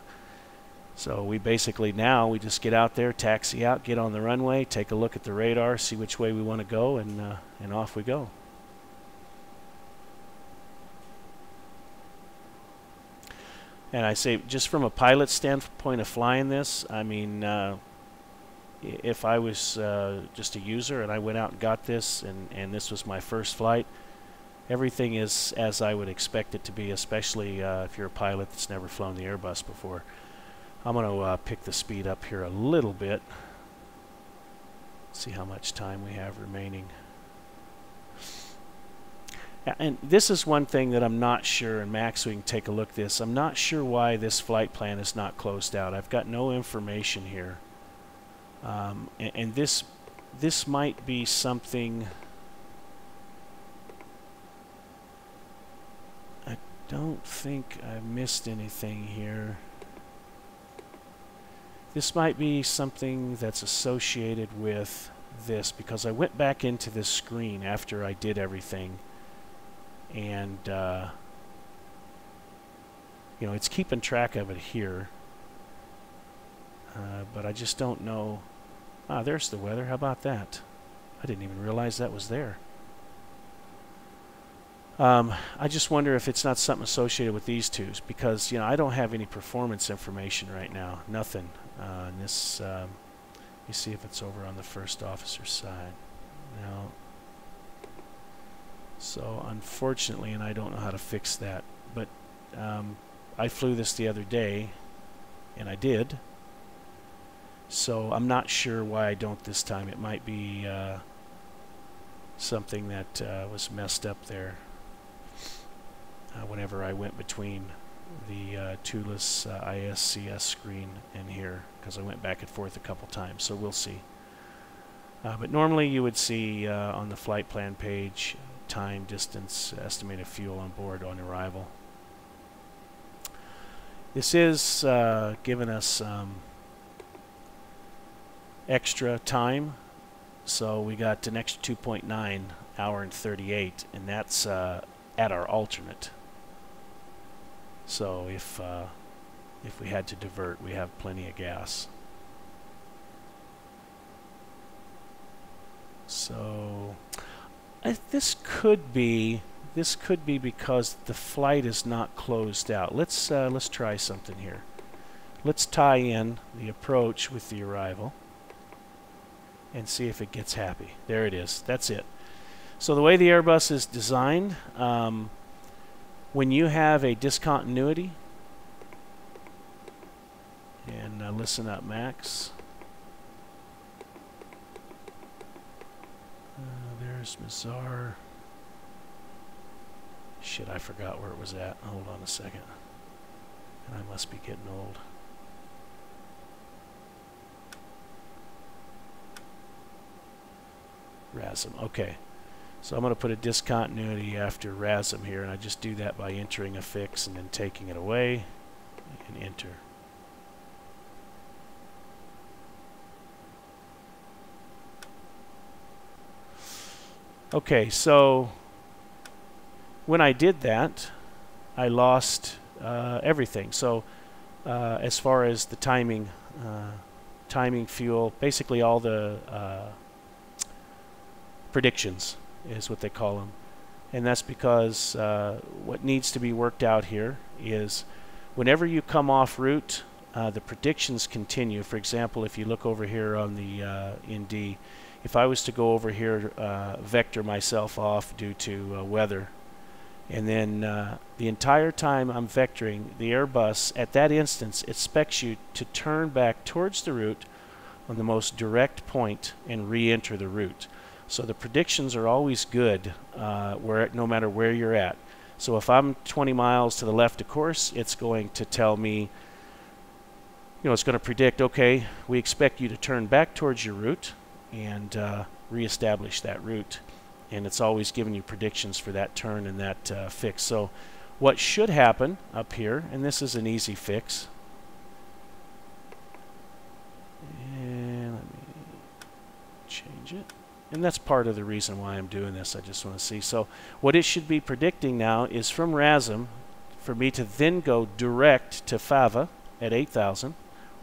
So we basically now we just get out there, taxi out, get on the runway, take a look at the radar, see which way we want to go, and off we go. And I say, just from a pilot standpoint of flying this, I mean, if I was just a user and I went out and got this, and this was my first flight, everything is as I would expect it to be, especially if you're a pilot that's never flown the Airbus before. I'm going to pick the speed up here a little bit. See how much time we have remaining. And this is one thing that I'm not sure, and Max, we can take a look at this. I'm not sure why this flight plan is not closed out. I've got no information here. And this might be something... I don't think I've missed anything here. This might be something that's associated with this, because I went back into this screen after I did everything, and you know, it's keeping track of it here, but I just don't know. Ah, there's the weather. How about that? I didn't even realize that was there. I just wonder if it's not something associated with these two, because, you know, I don't have any performance information right now. Nothing. And this, let me see if it's over on the first officer side. No. So unfortunately, and I don't know how to fix that, but I flew this the other day, and I did. So I'm not sure why I don't this time. It might be something that was messed up there whenever I went between the TOLISS ISCS screen and here, because I went back and forth a couple times, so we'll see. But normally you would see on the flight plan page time, distance, estimated fuel on board on arrival. This is giving us extra time, so we got an extra 2.9 hour and 38, and that's at our alternate. So if we had to divert, we have plenty of gas. So this could be because the flight is not closed out. Let's try something here. Let's tie in the approach with the arrival and see if it gets happy. There it is. That's it. So the way the Airbus is designed, when you have a discontinuity, and listen up, Max. There's Mazar. Shit, I forgot where it was at. Hold on a second. And I must be getting old. RASM. Okay. So I'm going to put a discontinuity after RASM here, and I just do that by entering a fix and then taking it away and enter. Okay, so when I did that, I lost everything. So as far as the timing, fuel, basically all the predictions is what they call them. And that's because what needs to be worked out here is whenever you come off route, the predictions continue. For example, if you look over here on the ND, if I was to go over here, vector myself off due to weather, and then the entire time I'm vectoring, the Airbus, at that instance, expects you to turn back towards the route on the most direct point and re-enter the route. So the predictions are always good no matter where you're at. So if I'm 20 miles to the left of course, it's going to tell me, you know, it's going to predict, okay, we expect you to turn back towards your route and reestablish that route. And it's always giving you predictions for that turn and that fix. So what should happen up here, and this is an easy fix. And let me change it. And that's part of the reason why I'm doing this. I just want to see. So what it should be predicting now is from RASM for me to then go direct to FAVA at 8,000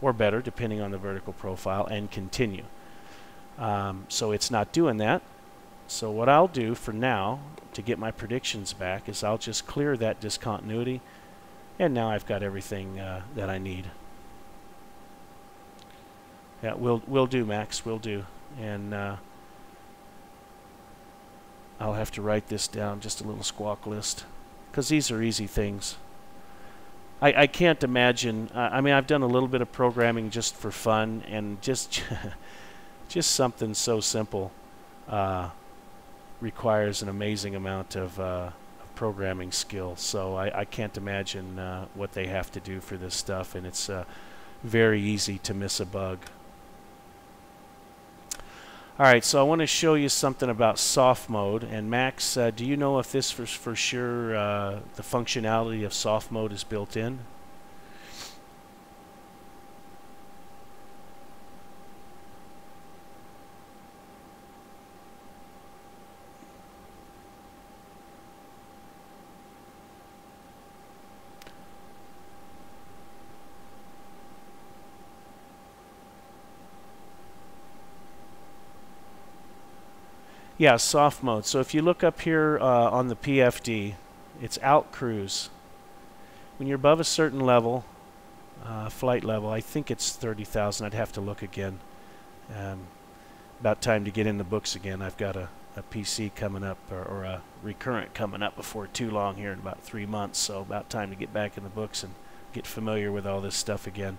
or better, depending on the vertical profile, and continue. So it's not doing that. So what I'll do for now to get my predictions back is I'll just clear that discontinuity, and now I've got everything that I need. Yeah, we'll do, Max. We'll do. And I'll have to write this down, just a little squawk list, because these are easy things. I can't imagine. I mean, I've done a little bit of programming just for fun, and just something so simple. requires an amazing amount of programming skill. So I can't imagine what they have to do for this stuff, and it's very easy to miss a bug. Alright, so I want to show you something about soft mode. And Max, do you know if this for sure the functionality of soft mode is built in? Yeah, soft mode. So if you look up here on the PFD, it's out cruise. When you're above a certain level, flight level, I think it's 30,000. I'd have to look again. About time to get in the books again. I've got a PC coming up, or a recurrent coming up before too long here in about 3 months. So about time to get back in the books and get familiar with all this stuff again.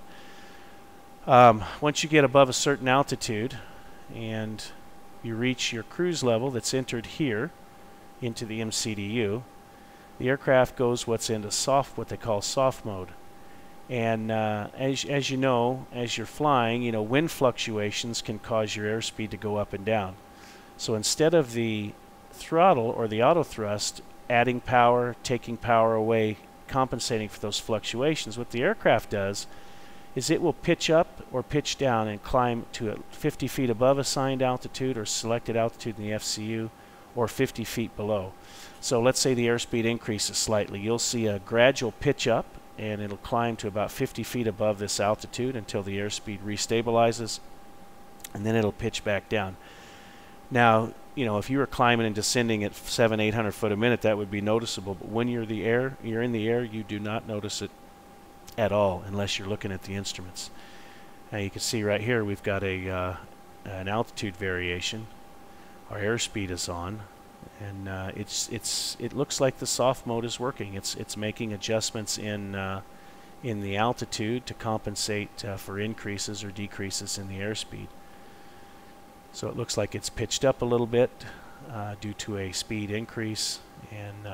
Once you get above a certain altitude and you reach your cruise level that's entered here into the MCDU, the aircraft goes what they call soft mode. And as you know, as you're flying, wind fluctuations can cause your airspeed to go up and down. So instead of the throttle or the auto thrust adding power, taking power away, compensating for those fluctuations, what the aircraft does is it will pitch up or pitch down and climb to 50 feet above assigned altitude or selected altitude in the FCU, or 50 feet below. So let's say the airspeed increases slightly. You'll see a gradual pitch up, and it'll climb to about 50 feet above this altitude until the airspeed restabilizes, and then it'll pitch back down. Now, if you were climbing and descending at 700-800 foot a minute, that would be noticeable. But when you're in the air, you do not notice it at all unless you're looking at the instruments. Now you can see right here we've got an altitude variation. Our airspeed is on, and it looks like the soft mode is working. It's making adjustments in the altitude to compensate for increases or decreases in the airspeed. So it looks like it's pitched up a little bit due to a speed increase, and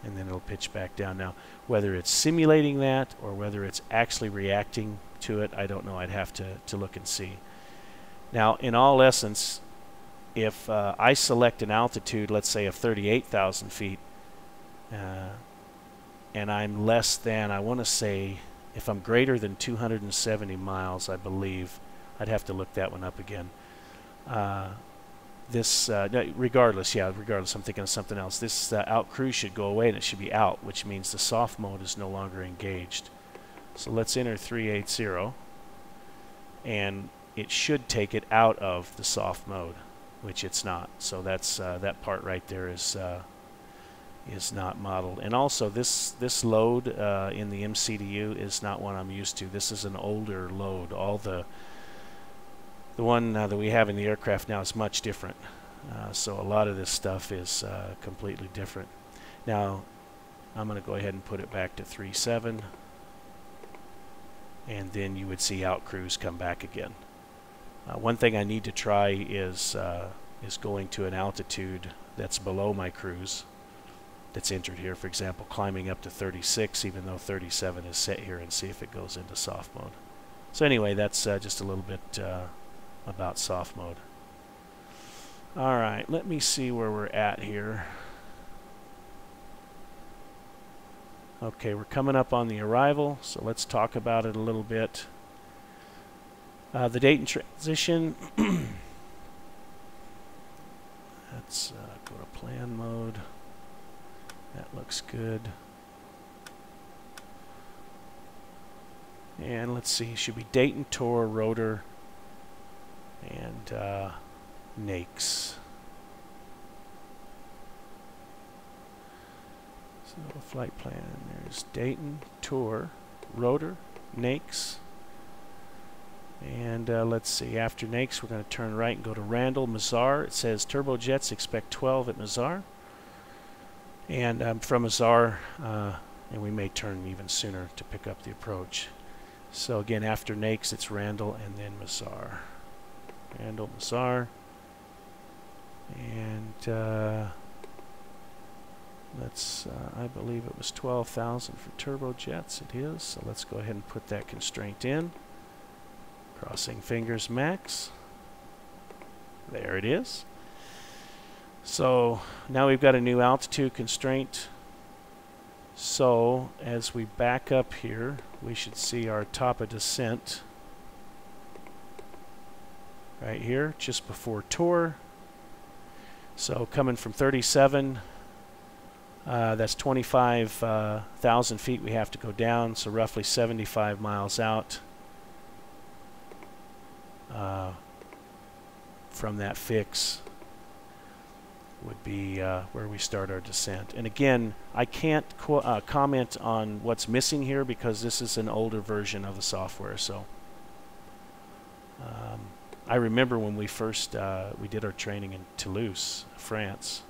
then it'll pitch back down. Now, whether it's simulating that or whether it's actually reacting to it, I don't know. I'd have to look and see. Now, in all essence, if I select an altitude, let's say of 38,000 feet, and I'm less than, I want to say, if I'm greater than 270 miles, I believe, I'd have to look that one up again. Regardless, I'm thinking of something else. This out cruise should go away and it should be out, which means the soft mode is no longer engaged. So let's enter 380, and it should take it out of the soft mode, which it's not. So that's that part right there is not modeled. And also this load in the MCDU is not one I'm used to. This is an older load. All the one that we have in the aircraft now is much different. So a lot of this stuff is completely different. Now I'm going to go ahead and put it back to 3.7, and then you would see out cruise come back again. One thing I need to try is going to an altitude that's below my cruise that's entered here. For example, climbing up to 36, even though 37 is set here, and see if it goes into soft mode. So anyway, that's just a little bit about soft mode. Alright, let me see where we're at here. Okay, we're coming up on the arrival, so let's talk about it a little bit. The date and transition. Let's go to plan mode. That looks good. And let's see, should be date and tour, rotor, and NAICS. So flight plan, there's Dayton, tour, rotor, NAICS. And let's see, after NAICS we're going to turn right and go to Randall, Mazar. It says turbojets expect 12 at Mazar. And from Mazar, and we may turn even sooner to pick up the approach. So again, after NAICS it's Randall and then Mazar. Randall, Mazar. And let's, I believe it was 12,000 for turbojets. It is. So let's go ahead and put that constraint in. Crossing fingers, max. There it is. So now we've got a new altitude constraint. So as we back up here, we should see our top of descent right here, just before tour. So coming from 37, that's 25,000 feet we have to go down, so roughly 75 miles out from that fix would be where we start our descent. And again, I can't comment on what's missing here because this is an older version of the software. So I remember when we first we did our training in Toulouse, France.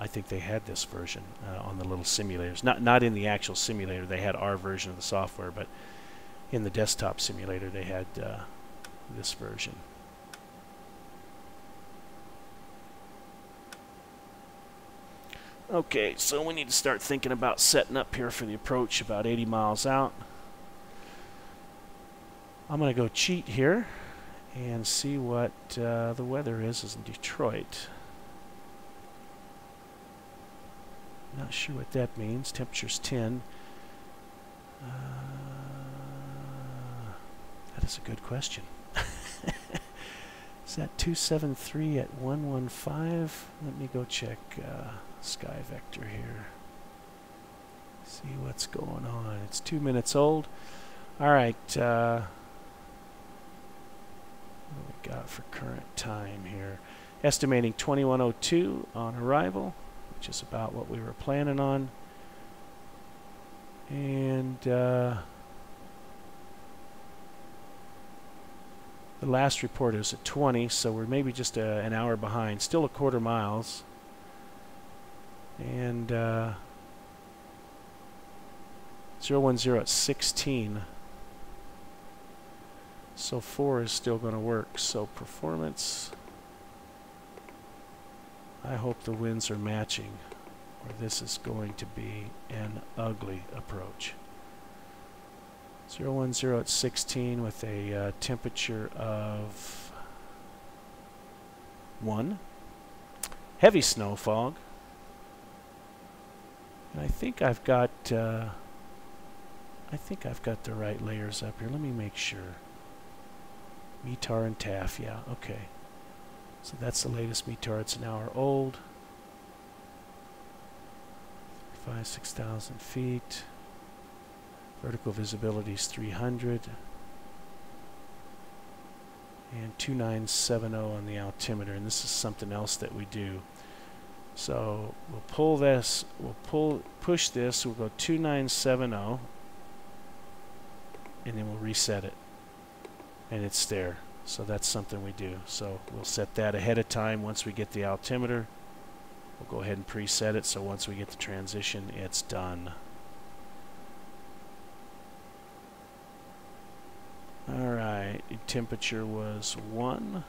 I think they had this version on the little simulators. Not in the actual simulator. They had our version of the software, but in the desktop simulator they had this version. Okay, so we need to start thinking about setting up here for the approach about 80 miles out. I'm going to go cheat here and see what the weather is in Detroit. Not sure what that means. Temperature's 10. That is a good question. Is that 273 at 115? Let me go check Sky Vector here. See what's going on. It's 2 minutes old. All right. What do we got for current time here? Estimating 21:02 on arrival, which is about what we were planning on. And the last report is at 20, so we're maybe just an hour behind. Still a quarter miles. And 010 at 16. So 4 is still going to work. So performance, I hope the winds are matching, or this is going to be an ugly approach. 010 at 16 with a temperature of 1. Heavy snow fog. And I think I've got the right layers up here. Let me make sure. METAR and TAF, yeah, okay. So that's the latest METAR. It's an hour old. 6,000 feet. Vertical visibility is 300. And 2970 on the altimeter. And this is something else that we do. So we'll pull this, push this, we'll go 2970, and then we'll reset it. And it's there. So that's something we do. So we'll set that ahead of time once we get the altimeter. We'll go ahead and preset it, so once we get the transition, it's done. Alright, temperature was 1.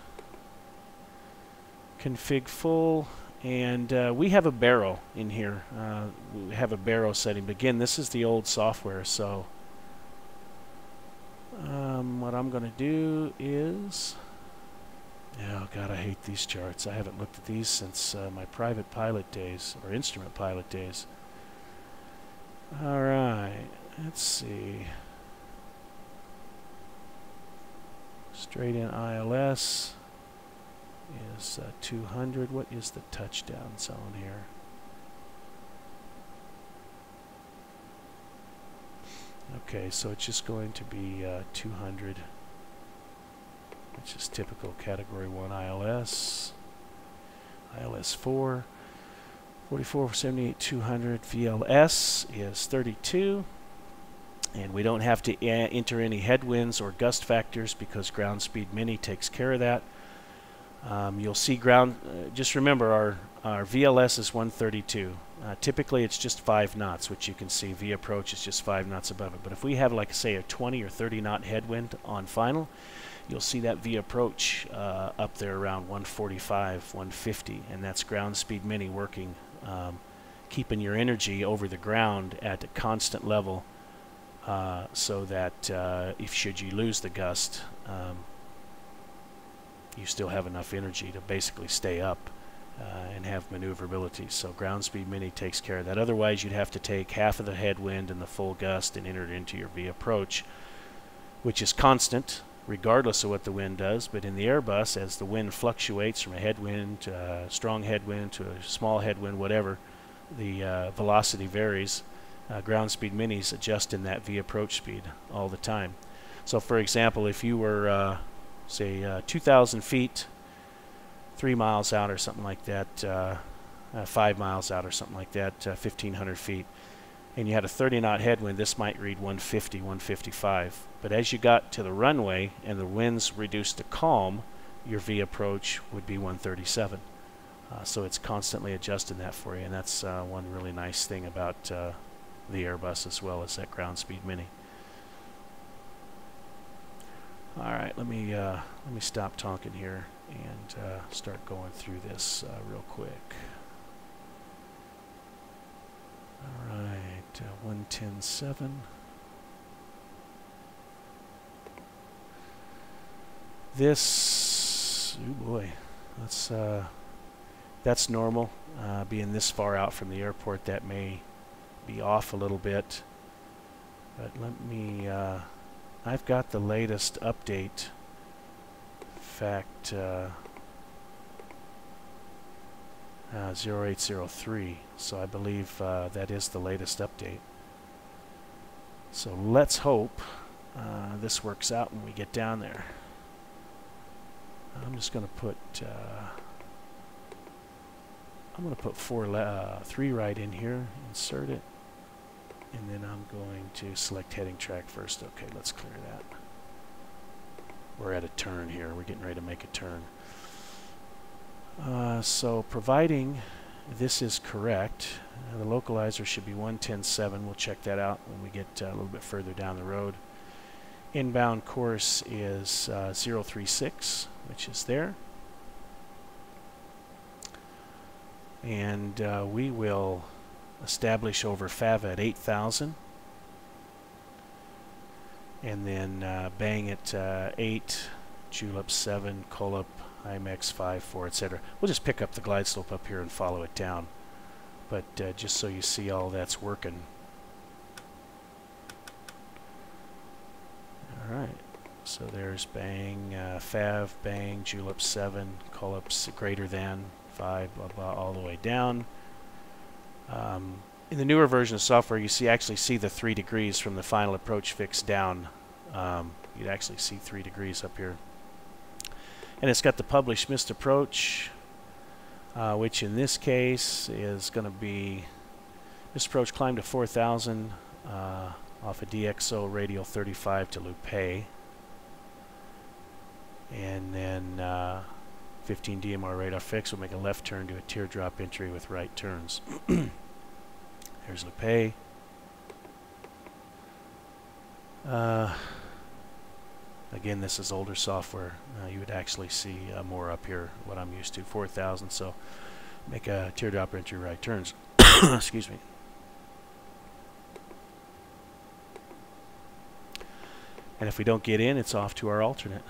Config full. And we have a barrel in here. We have a barrel setting. But again, this is the old software, so what I'm going to do is... Oh, God, I hate these charts. I haven't looked at these since my private pilot days, or instrument pilot days. All right, let's see. Straight in ILS is 200. What is the touchdown zone here? Okay, so it's just going to be 200, which is typical Category 1 ILS. ILS 4, 44, 78, 200. VLS is 32. And we don't have to enter any headwinds or gust factors because Ground Speed Mini takes care of that. You'll see ground, just remember our VLS is 132. Typically it's just 5 knots, which you can see V approach is just 5 knots above it. But if we have, like, say, a 20 or 30 knot headwind on final, you'll see that V approach up there around 145, 150, and that's ground speed mini working, keeping your energy over the ground at a constant level, so that if should you lose the gust, you still have enough energy to basically stay up and have maneuverability. So ground speed mini takes care of that. Otherwise, you'd have to take half of the headwind and the full gust and enter it into your V approach, which is constant regardless of what the wind does. But in the Airbus, as the wind fluctuates from a headwind to a strong headwind to a small headwind, whatever, the velocity varies. Ground speed minis adjust in that V approach speed all the time. So for example, if you were say 2,000 feet 3 miles out or something like that, 5 miles out or something like that, 1,500 feet, and you had a 30-knot headwind, this might read 150, 155. But as you got to the runway and the winds reduced to calm, your V approach would be 137. So it's constantly adjusting that for you, and that's one really nice thing about the Airbus, as well as that ground speed mini. All right, let me stop talking here and start going through this real quick. All right, 110.7. This, oh boy, that's normal. Being this far out from the airport, that may be off a little bit. But let me, I've got the latest update. In fact, 0803, so I believe that is the latest update. So let's hope this works out when we get down there. I'm just going to put I'm going to put 3 right in here, insert it, and then I'm going to select heading track first. Okay, let's clear that. We're at a turn here. We're getting ready to make a turn. So providing this is correct, the localizer should be 110.7. We'll check that out when we get a little bit further down the road. Inbound course is 036, which is there. And we will establish over FAVA at 8,000. And then bang it 8, julep 7, colep, IMX 5, 4, etc. We'll just pick up the glide slope up here and follow it down. But just so you see all that's working. Alright, so there's bang, FAV, bang, julep 7, colep greater than 5, blah blah, all the way down. In the newer version of software, you actually see the 3 degrees from the final approach fix down. You'd actually see 3 degrees up here. And it's got the published missed approach, which in this case is going to be missed approach climb to 4,000 off a DXO radial 35 to Lupe. And then 15 DMR radar fix will make a left turn to a teardrop entry with right turns. There's Lupe. Again, this is older software. You would actually see more up here, what I'm used to, 4,000. So make a teardrop entry right turns. Excuse me. And if we don't get in, it's off to our alternate.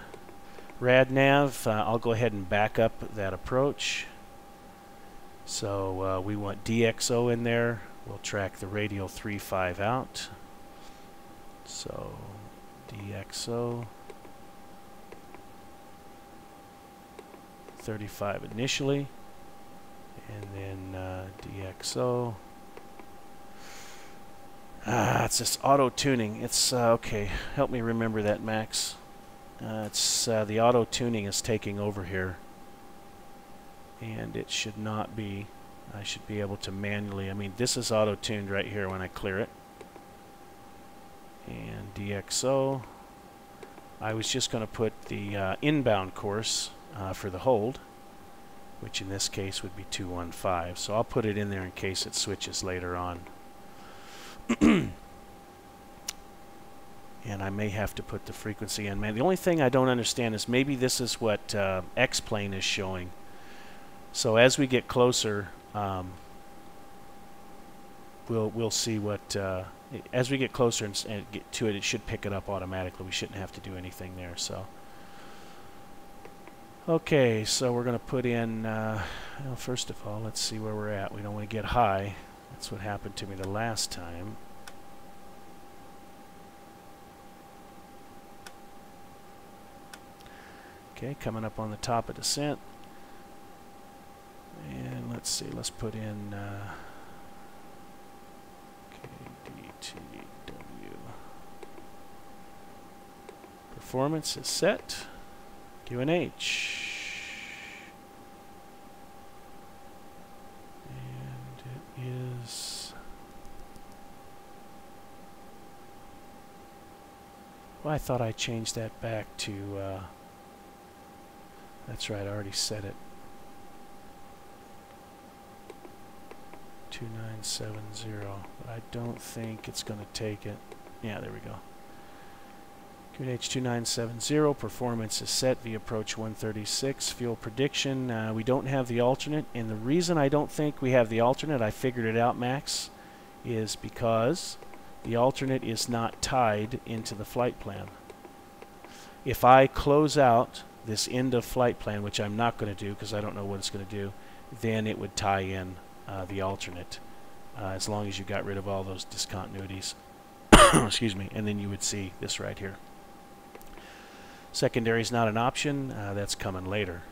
RadNav, I'll go ahead and back up that approach. So we want DXO in there. We'll track the radial 35 out. So DXO 35 initially, and then DXO. It's just auto tuning. It's okay. Help me remember that, Max. It's the auto tuning is taking over here, and it should not be. I should be able to manually. I mean, this is auto tuned right here when I clear it. And DXO. I was just going to put the inbound course for the hold, which in this case would be 215. So I'll put it in there in case it switches later on. And I may have to put the frequency in. Man, the only thing I don't understand is maybe this is what X-plane is showing. So as we get closer, we'll see what as we get closer and get to it, it should pick it up automatically. We shouldn't have to do anything there. So okay, so we're going to put in. Well, first of all, let's see where we're at. We don't want to get high. That's what happened to me the last time. Okay, coming up on the top of descent. And let's see, let's put in KDTW. Performance is set. QNH. And it is... Well, I thought I changed that back to... That's right, I already set it. 2970, but I don't think it's going to take it. Yeah, there we go. QNH 2970, performance is set via approach 136. Fuel prediction, we don't have the alternate, and the reason I don't think we have the alternate, I figured it out, Max, is because the alternate is not tied into the flight plan. If I close out this end of flight plan, which I'm not going to do because I don't know what it's going to do, then it would tie in the alternate, as long as you got rid of all those discontinuities. Excuse me, and then you would see this right here. Secondary is not an option, that's coming later.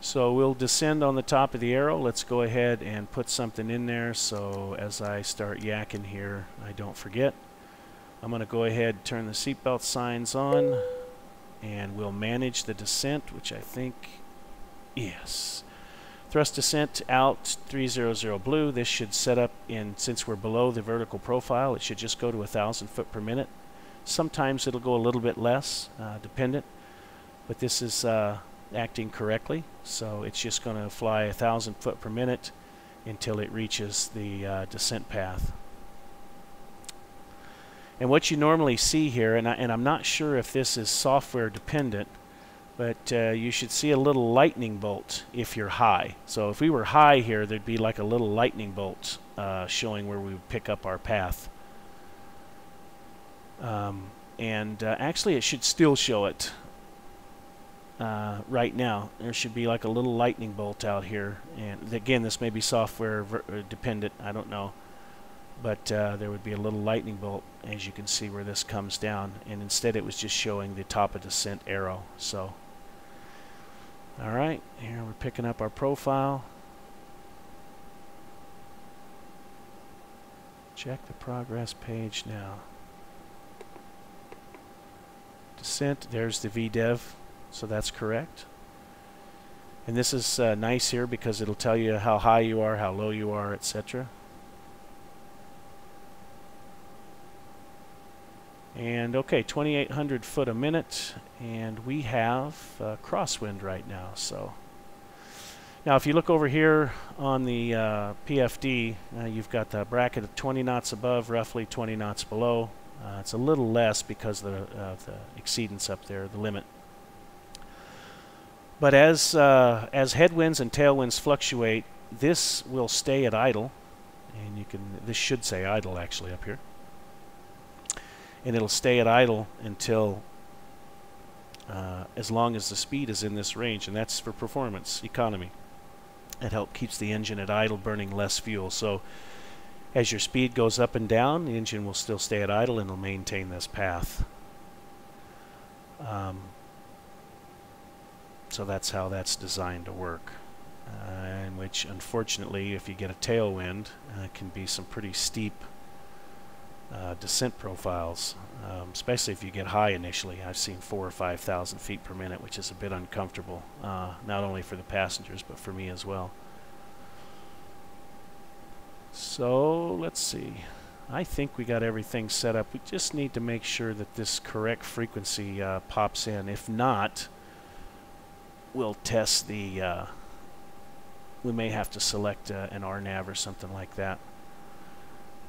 So we'll descend on the top of the arrow. Let's go ahead and put something in there so as I start yakking here, I don't forget. I'm going to go ahead and turn the seatbelt signs on, and we'll manage the descent, which I think, yes. Thrust descent out 300 blue. This should set up in, since we're below the vertical profile, it should just go to 1,000 foot per minute. Sometimes it'll go a little bit less, dependent, but this is acting correctly. So it's just going to fly 1,000 foot per minute until it reaches the descent path. And what you normally see here, and I'm not sure if this is software dependent, but you should see a little lightning bolt if you're high. So if we were high here, there'd be like a little lightning bolt showing where we would pick up our path. Actually, it should still show it right now. There should be like a little lightning bolt out here. And again, this may be software dependent. I don't know. But there would be a little lightning bolt, as you can see where this comes down, and instead it was just showing the top of descent arrow. So, alright, here we're picking up our profile. Check the progress page now. Descent, there's the VDEV, so that's correct. And this is nice here because it'll tell you how high you are, how low you are, etc. And okay, 2,800 foot a minute, and we have crosswind right now. So now if you look over here on the PFD, you've got the bracket of 20 knots above, roughly 20 knots below. It's a little less because of the exceedance up there, the limit. But as headwinds and tailwinds fluctuate, this will stay at idle, and you can, this should say idle actually up here. And it'll stay at idle until as long as the speed is in this range, and that's for performance economy. It keeps the engine at idle, burning less fuel. So as your speed goes up and down, the engine will still stay at idle and it'll maintain this path. So that's how that's designed to work. In which, unfortunately, if you get a tailwind, can be some pretty steep descent profiles, especially if you get high initially. I've seen 4,000 or 5,000 feet per minute, which is a bit uncomfortable, not only for the passengers but for me as well. So let's see. I think we got everything set up. We just need to make sure that this correct frequency pops in. If not, we'll test the. We may have to select an RNAV or something like that.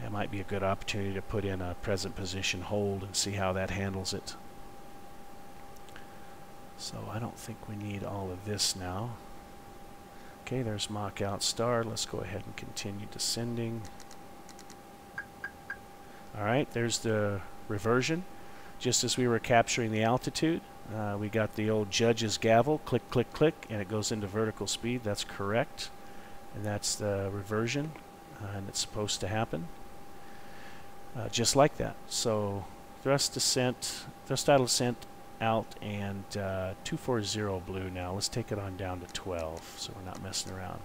That might be a good opportunity to put in a present position hold and see how that handles it. So I don't think we need all of this now. Okay, there's Mach out star. Let's go ahead and continue descending. Alright, there's the reversion. Just as we were capturing the altitude, we got the old judge's gavel, click, click, click, and it goes into vertical speed. That's correct. And that's the reversion, and it's supposed to happen. Just like that. So thrust idle descent out, and 240 blue now. Let's take it on down to 12 so we're not messing around.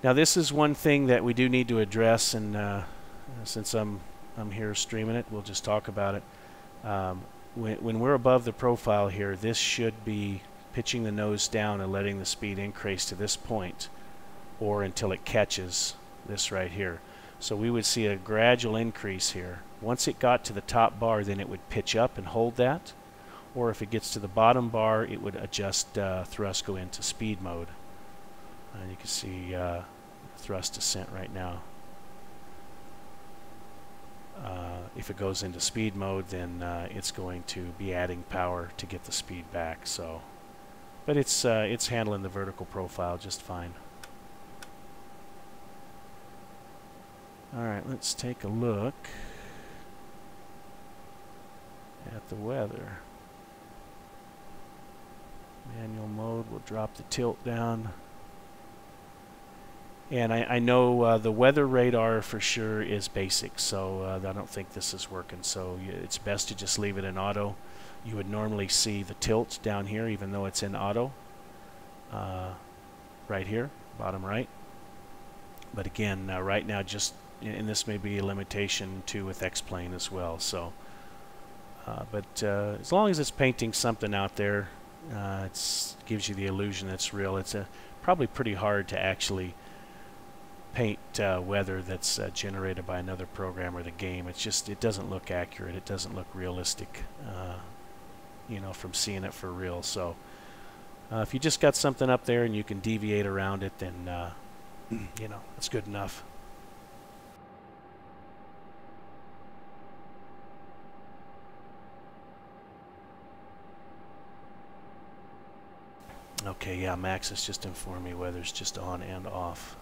Now this is one thing that we do need to address, and since I'm here streaming it, we'll just talk about it. When we're above the profile here, this should be pitching the nose down and letting the speed increase to this point, or until it catches this right here. So we would see a gradual increase here. Once it got to the top bar, then it would pitch up and hold that, or if it gets to the bottom bar, it would adjust thrust, go into speed mode. And you can see thrust descent right now. If it goes into speed mode, then it's going to be adding power to get the speed back. So, but it's handling the vertical profile just fine. All right, let's take a look at the weather. Manual mode will drop the tilt down. And I know the weather radar for sure is basic, so I don't think this is working. So it's best to just leave it in auto. You would normally see the tilt down here, even though it's in auto. Right here, bottom right. But again, right now, and this may be a limitation too with X-Plane as well. So, but as long as it's painting something out there, it gives you the illusion that's real. It's probably pretty hard to actually paint weather that's generated by another program or the game. It doesn't look accurate. It doesn't look realistic, you know, from seeing it for real. So if you just got something up there and you can deviate around it, then you know, that's good enough. Okay, yeah, Max has just informed me weather's just on and off.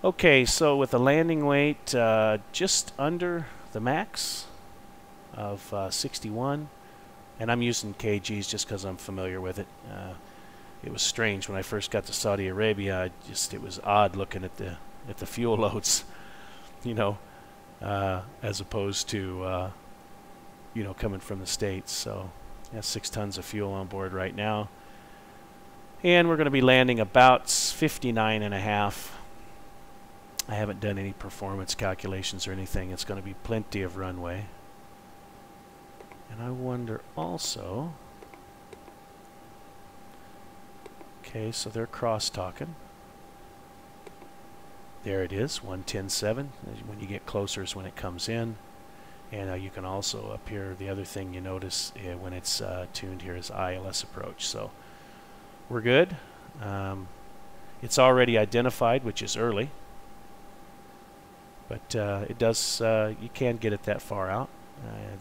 Okay, so with a landing weight just under the max of 61, and I'm using kgs just because I'm familiar with it. It was strange when I first got to Saudi Arabia. It was odd looking at the fuel loads, you know, as opposed to you know, coming from the States. So yeah, 6 tons of fuel on board right now, and we're going to be landing about 59.5. I haven't done any performance calculations or anything. It's going to be plenty of runway. And I wonder also, okay, so they're cross-talking. There it is, 110.7. When you get closer is when it comes in. And you can also, up here, the other thing you notice when it's tuned here is ILS approach. So we're good. It's already identified, which is early. But it does, you can get it that far out.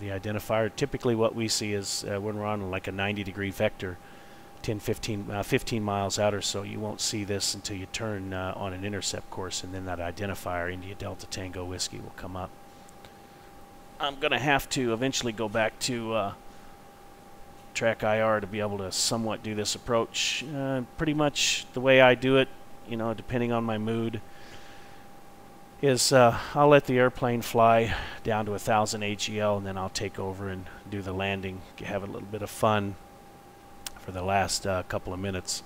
The identifier, typically what we see is when we're on like a 90-degree vector, 15 miles out or so, you won't see this until you turn on an intercept course, and then that identifier, India Delta Tango Whiskey, will come up. I'm going to have to eventually go back to Track IR to be able to somewhat do this approach. Pretty much the way I do it, you know, depending on my mood, is I'll let the airplane fly down to 1,000 AGL, and then I'll take over and do the landing, have a little bit of fun for the last couple of minutes.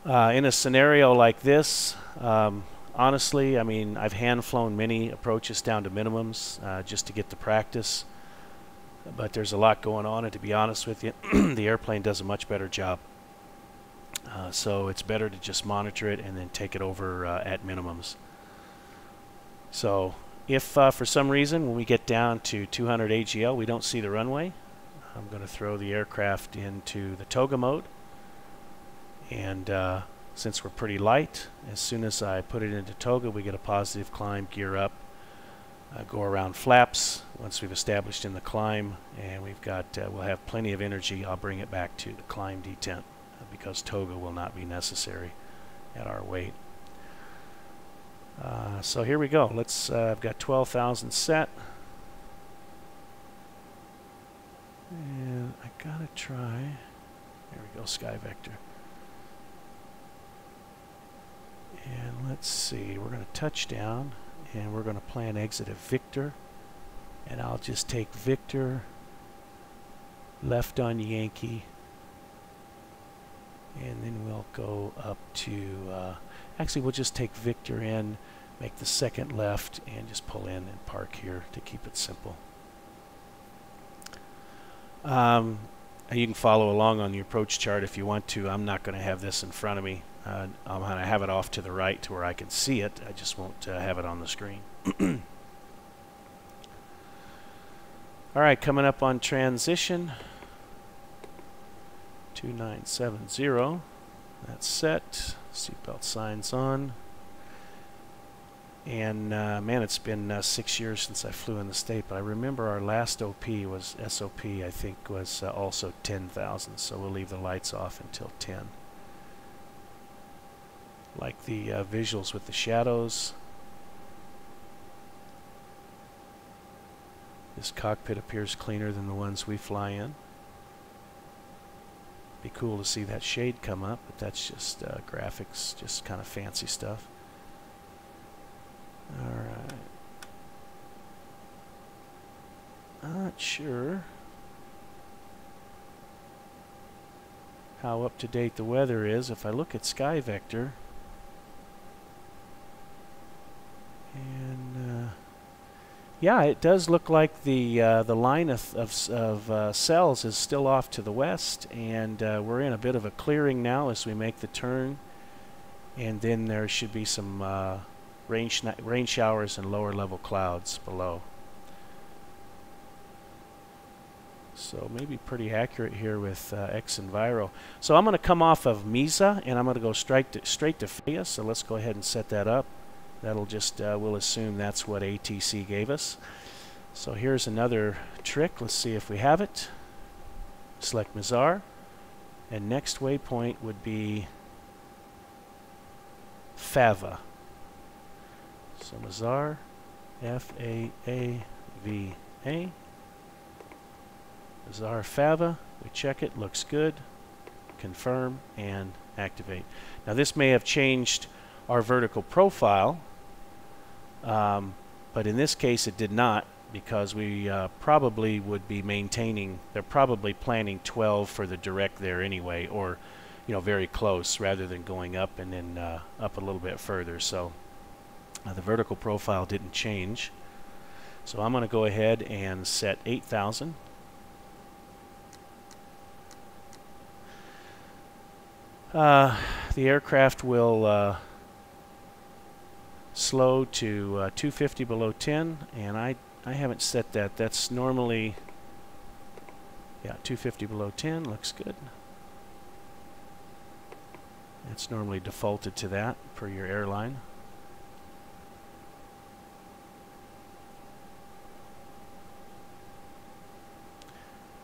In a scenario like this, honestly, I mean, I've hand-flown many approaches down to minimums just to get the practice, but there's a lot going on, and to be honest with you, the airplane does a much better job. So it's better to just monitor it and then take it over at minimums. So if for some reason when we get down to 200 AGL we don't see the runway, I'm going to throw the aircraft into the toga mode, and since we're pretty light, as soon as I put it into toga, we get a positive climb, gear up, go around flaps once we've established in the climb, and we've got we'll have plenty of energy. I'll bring it back to the climb detent because toga will not be necessary at our weight. So here we go. Let's I've got 12,000 set, and I gotta try. There we go, sky vector. And let's see, we're going to touch down, and we're going to plan exit at Victor, and I'll just take Victor, left on Yankee, and then we'll go up to, actually we'll just take Victor in, make the second left, and just pull in and park here to keep it simple. You can follow along on the approach chart if you want to. I'm not going to have this in front of me. I'm going to have it off to the right to where I can see it. I just won't have it on the screen. Alright, coming up on transition. 2970. That's set. Seatbelt signs on. And man, it's been 6 years since I flew in the state, but I remember our last OP was SOP, I think, was also 10,000, so we'll leave the lights off until 10. Like the visuals with the shadows. This cockpit appears cleaner than the ones we fly in. Be cool to see that shade come up, but that's just graphics, just kind of fancy stuff. Alright. Not sure how up to date the weather is. If I look at Sky Vector, and yeah, it does look like the line of cells is still off to the west, and we're in a bit of a clearing now as we make the turn, and then there should be some rain showers and lower level clouds below. So maybe pretty accurate here with X Enviro. So I'm going to come off of Mesa, and I'm going to go straight to Faya. So let's go ahead and set that up. That'll just, we'll assume that's what ATC gave us. So here's another trick. Let's see if we have it. Select Mazar, and next waypoint would be Fava. So Mazar, F-A-A-V-A. Mazar Fava. We check it, looks good. Confirm and activate. Now this may have changed our vertical profile, but in this case it did not, because we probably would be maintaining, they're probably planning 12 for the direct there anyway, or very close, rather than going up and then up a little bit further. So the vertical profile didn't change. So I'm going to go ahead and set 8,000. The aircraft will slow to 250 below 10, and I haven't set that. That's normally, yeah, 250 below 10 looks good. It's normally defaulted to that per your airline.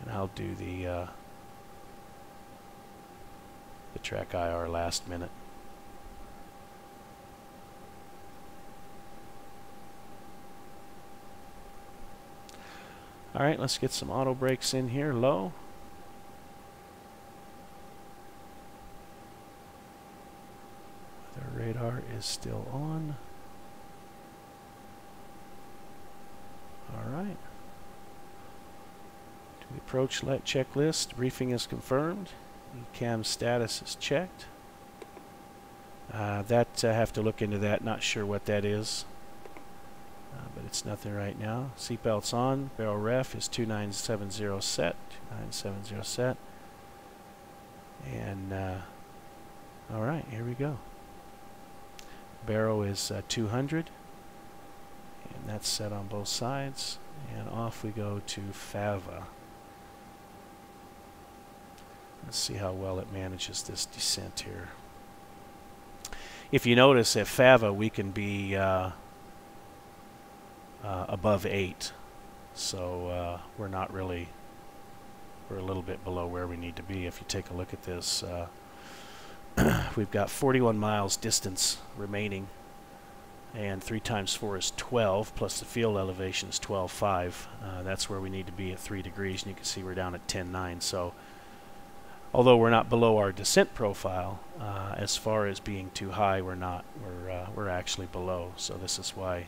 And I'll do the track IR last minute. Alright, let's get some auto brakes in here, low. The radar is still on. Alright. To the approach light checklist, briefing is confirmed. Cam status is checked. I have to look into that, not sure what that is. But it's nothing right now. Seatbelts on. Barrel ref is 2970 set. 2970 set. And alright, here we go. Barrel is 200. And that's set on both sides. And off we go to Fava. Let's see how well it manages this descent here. If you notice at Fava we can be above 8, so we're not really, we're a little bit below where we need to be. If you take a look at this, we've got 41 miles distance remaining, and 3 times 4 is 12, plus the field elevation is 12.5. That's where we need to be at 3 degrees, and you can see we're down at 10.9. So although we're not below our descent profile, as far as being too high, we're not. We're actually below. So this is why,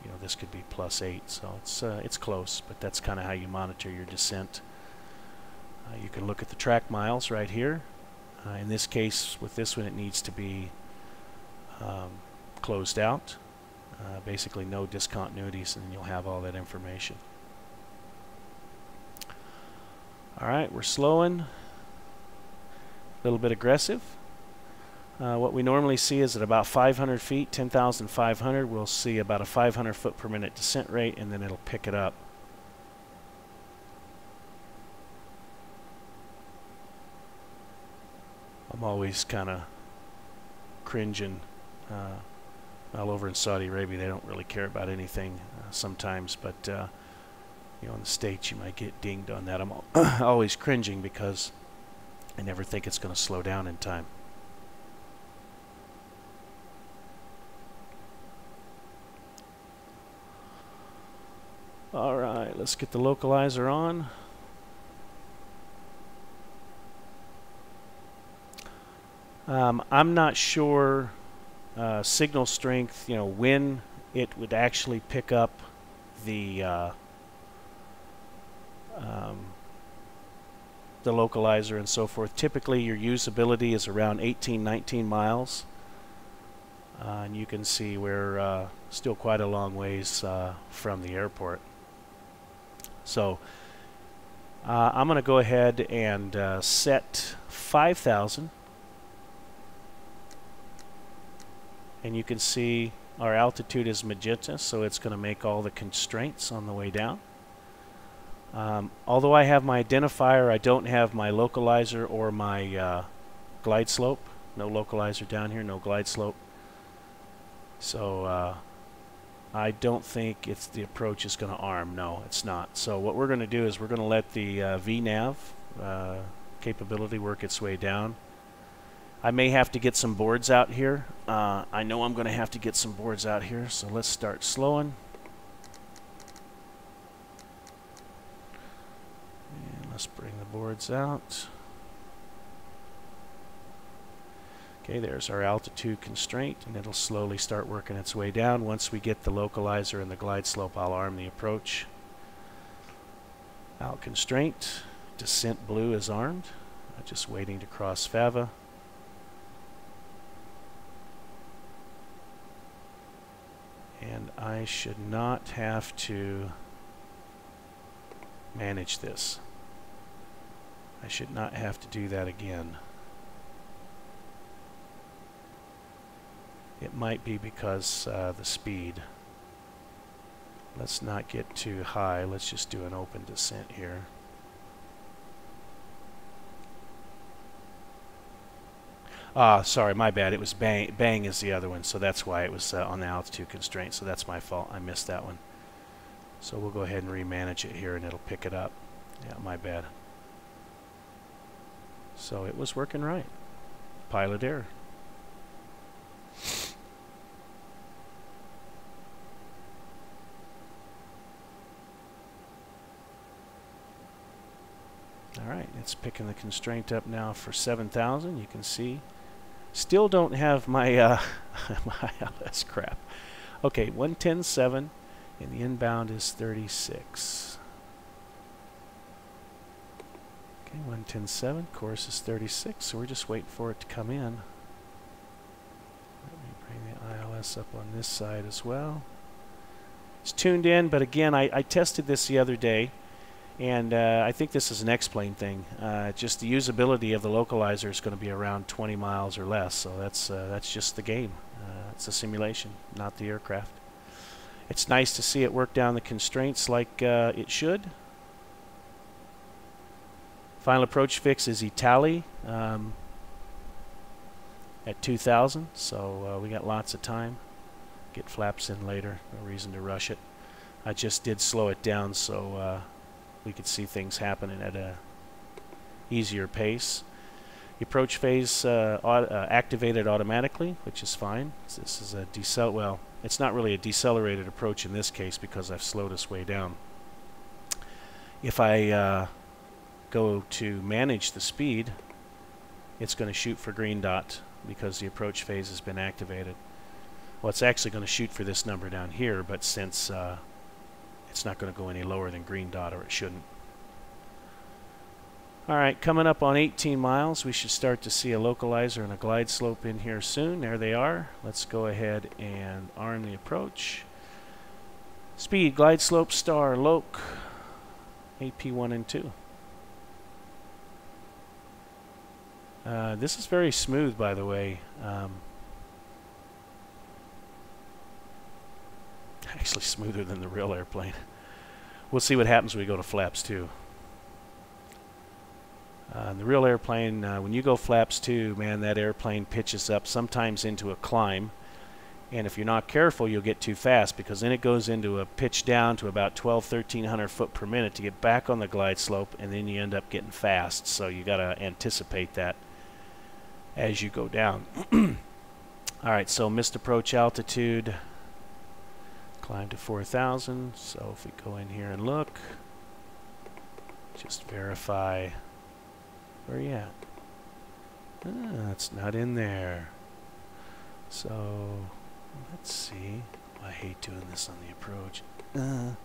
you know, this could be +8. So it's close, but that's kind of how you monitor your descent. You can look at the track miles right here. In this case, with this one, it needs to be closed out. Basically, no discontinuities, and you'll have all that information. All right, we're slowing. A little bit aggressive. What we normally see is at about 500 feet, 10,500, we'll see about a 500 foot per minute descent rate, and then it'll pick it up. I'm always kind of cringing. All over in Saudi Arabia, they don't really care about anything sometimes, but you know, in the States you might get dinged on that. I'm always cringing because I never think it's going to slow down in time. All right, let's get the localizer on. I'm not sure signal strength, you know, when it would actually pick up the localizer and so forth. Typically your usability is around 18-19 miles, and you can see we're still quite a long ways from the airport. So I'm going to go ahead and set 5,000, and you can see our altitude is magenta, so it's going to make all the constraints on the way down. Although I have my identifier, I don't have my localizer or my glide slope. No localizer down here, no glide slope. So I don't think it's the approach is going to arm. No, it's not. So what we're going to do is we're going to let the VNav capability work its way down. I may have to get some boards out here. I know I'm going to have to get some boards out here, so let's start slowing. And let's bring the boards out. Okay, there's our altitude constraint, and it'll slowly start working its way down. Once we get the localizer and the glide slope, I'll arm the approach. Out constraint. Descent blue is armed. Just waiting to cross Fava. And I should not have to manage this. I should not have to do that again. It might be because the speed. Let's not get too high. Let's just do an open descent here. Sorry, my bad. It was bang. Bang is the other one, so that's why it was on the altitude constraint. So that's my fault. I missed that one. So we'll go ahead and remanage it here, and it'll pick it up. Yeah, my bad. So it was working right. Pilot error. All right, it's picking the constraint up now for 7,000. You can see. Still don't have my my ILS crap. Okay, 110.7, and the inbound is 36. Okay, 110.7, course is 36, so we're just waiting for it to come in. Let me bring the ILS up on this side as well. It's tuned in, but again, I tested this the other day. And I think this is an X-plane thing. Just the usability of the localizer is going to be around 20 miles or less. So that's just the game. It's a simulation, not the aircraft. It's nice to see it work down the constraints like it should. Final approach fix is Italy at 2,000, so we got lots of time. Get flaps in later, no reason to rush it. I just did slow it down so we could see things happening at a easier pace. The approach phase activated automatically, which is fine. This is a well, it's not really a decelerated approach in this case because I've slowed us way down. If I go to manage the speed, it's going to shoot for green dot because the approach phase has been activated. Well, it's actually going to shoot for this number down here, but since it's not going to go any lower than green dot, or it shouldn't. Alright, coming up on 18 miles, we should start to see a localizer and a glide slope in here soon. There they are. Let's go ahead and arm the approach. Speed, glide slope, star, loc, AP1 and 2. This is very smooth, by the way. Actually smoother than the real airplane. We'll see what happens when we go to flaps 2. The real airplane, when you go flaps 2, man, that airplane pitches up sometimes into a climb, and if you're not careful, you'll get too fast, because then it goes into a pitch down to about 1,300 foot per minute to get back on the glide slope, and then you end up getting fast. So you got to anticipate that as you go down. All right, so missed approach altitude, climb to 4,000. So if we go in here and look, just verify. Where are you at? It's not in there. So let's see. I hate doing this on the approach. No.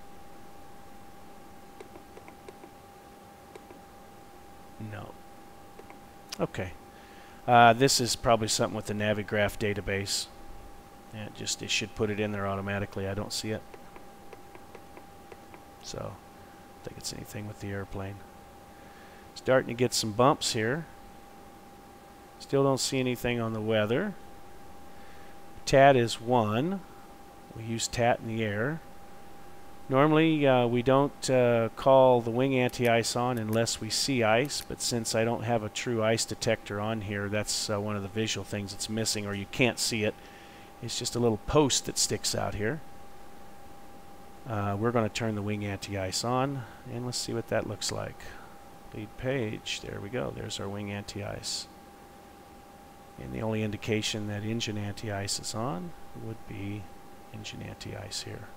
Okay. This is probably something with the Navigraph database. Yeah, it should put it in there automatically. I don't see it. So I don't think it's anything with the airplane. Starting to get some bumps here. Still don't see anything on the weather. TAT is 1. We use TAT in the air. Normally we don't call the wing anti-ice on unless we see ice, but since I don't have a true ice detector on here, that's one of the visual things that's missing, or you can't see it. It's just a little post that sticks out here. We're going to turn the wing anti-ice on, and let's see what that looks like. Lead page, there we go, there's our wing anti-ice. And the only indication that engine anti-ice is on would be engine anti-ice here.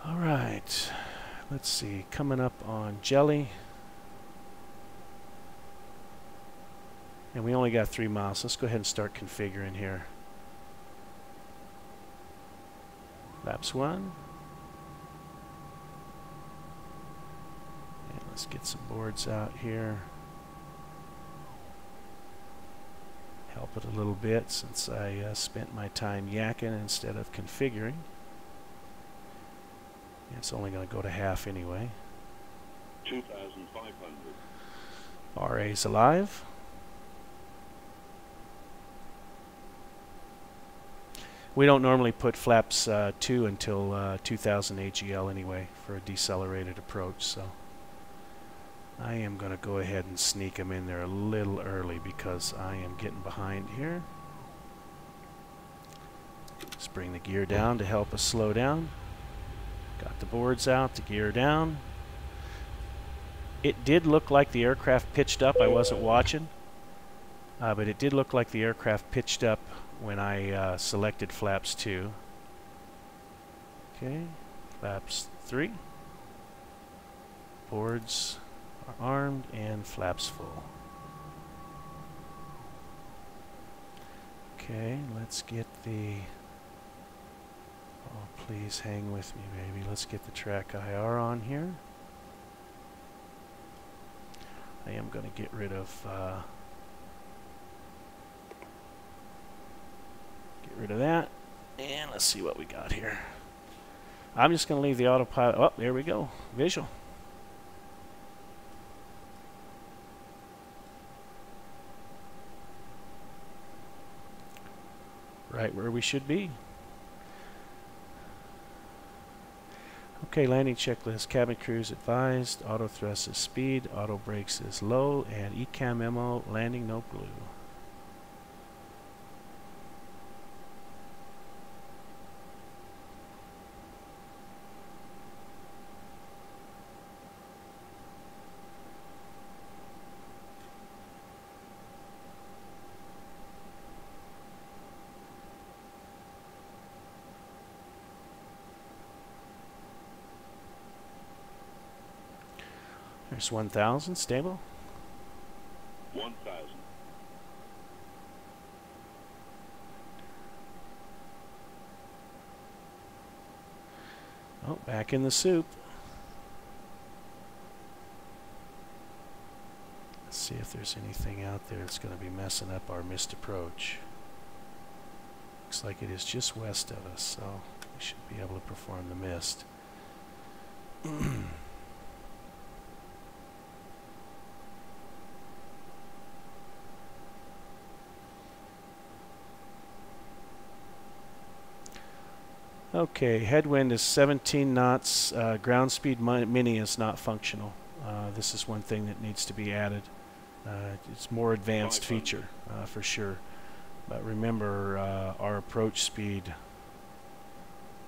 Alright, let's see, coming up on jelly. And we only got 3 miles. Let's go ahead and start configuring here. Flaps 1. And let's get some boards out here. Help it a little bit since I spent my time yakking instead of configuring. It's only going to go to half anyway. 2,500. RA's alive. We don't normally put flaps 2 until 2000 AGL anyway for a decelerated approach, so I am going to go ahead and sneak them in there a little early because I am getting behind here. Let's bring the gear down to help us slow down. Got the boards out, the gear down. It did look like the aircraft pitched up. I wasn't watching, but it did look like the aircraft pitched up when I selected flaps 2. Okay, flaps 3. Boards are armed and flaps full. Okay, let's get the... Oh, please hang with me, baby. Let's get the track IR on here. I am going to get rid of that, and let's see what we got here. I'm just going to leave the autopilot. Oh, there we go. Visual. Right where we should be. Okay, landing checklist. Cabin crews advised. Auto thrust is speed. Auto brakes is low. And ECAM memo. Landing no glue. There's 1,000, stable. 1,000. Oh, back in the soup. Let's see if there's anything out there that's going to be messing up our missed approach. Looks like it is just west of us, so we should be able to perform the mist. Okay, headwind is 17 knots. Ground speed mini is not functional. This is one thing that needs to be added. It's more advanced feature for sure. But remember, our approach speed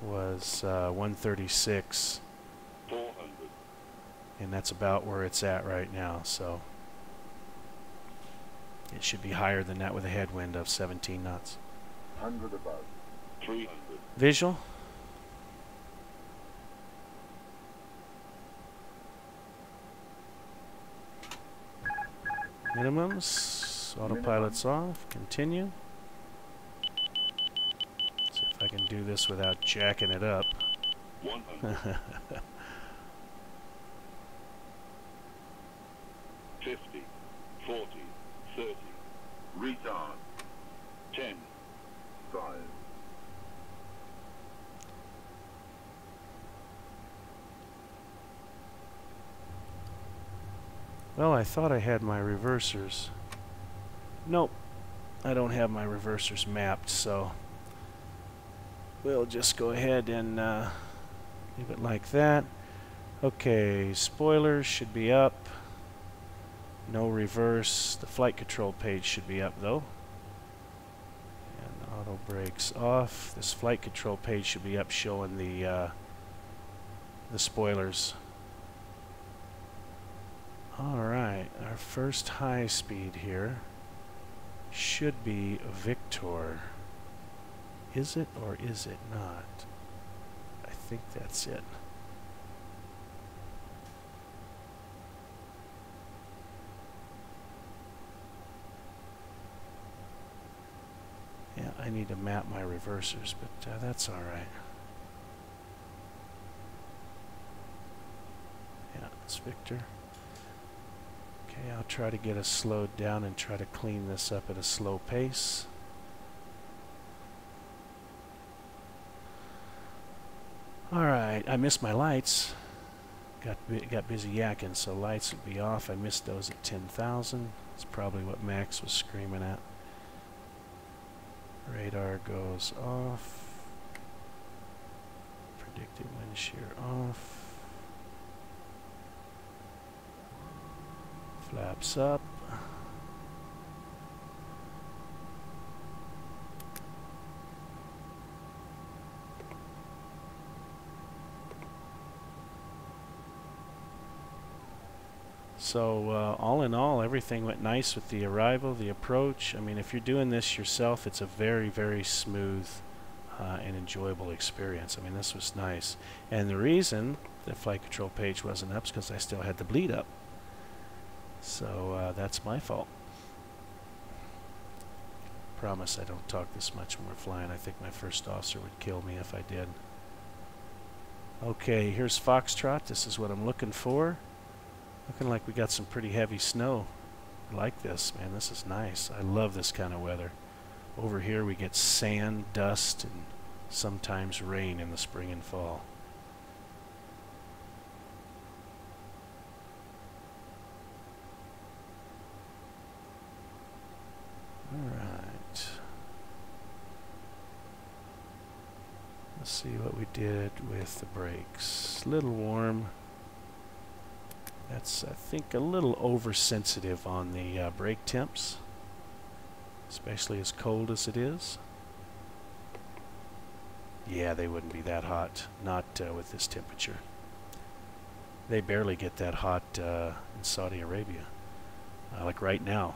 was 136. 400. And that's about where it's at right now. So it should be higher than that with a headwind of 17 knots. 100 above. 300. Visual. Minimums. Autopilot's off. Continue. See if I can do this without jacking it up. 100. 50. 40. 30. Retard. 10. 5. Well, I thought I had my reversers. Nope, I don't have my reversers mapped, so we'll just go ahead and leave it like that. Okay, spoilers should be up. No reverse. The flight control page should be up though. And auto brakes off. This flight control page should be up showing the spoilers. Alright, our first high speed here should be Victor. Is it or is it not? I think that's it. Yeah, I need to map my reversers, but that's alright. Yeah, it's Victor. Okay, I'll try to get us slowed down and try to clean this up at a slow pace. Alright, I missed my lights. Got busy yakking, so lights would be off. I missed those at 10,000. That's probably what Max was screaming at. Radar goes off. Predicted wind shear off. Flaps up. So all in all, everything went nice with the arrival, the approach. I mean, if you're doing this yourself, it's a very, very smooth and enjoyable experience. I mean, this was nice. And the reason the flight control page wasn't up is because I still had the bleed up. So that's my fault. Promise I don't talk this much when we're flying. I think my first officer would kill me if I did. Okay, here's Foxtrot. This is what I'm looking for. Looking like we got some pretty heavy snow. I like this, man. This is nice. I love this kind of weather. Over here we get sand, dust, and sometimes rain in the spring and fall. Alright. Let's see what we did with the brakes. A little warm. That's, I think, a little oversensitive on the brake temps, especially as cold as it is. Yeah, they wouldn't be that hot, not with this temperature. They barely get that hot in Saudi Arabia. Like right now,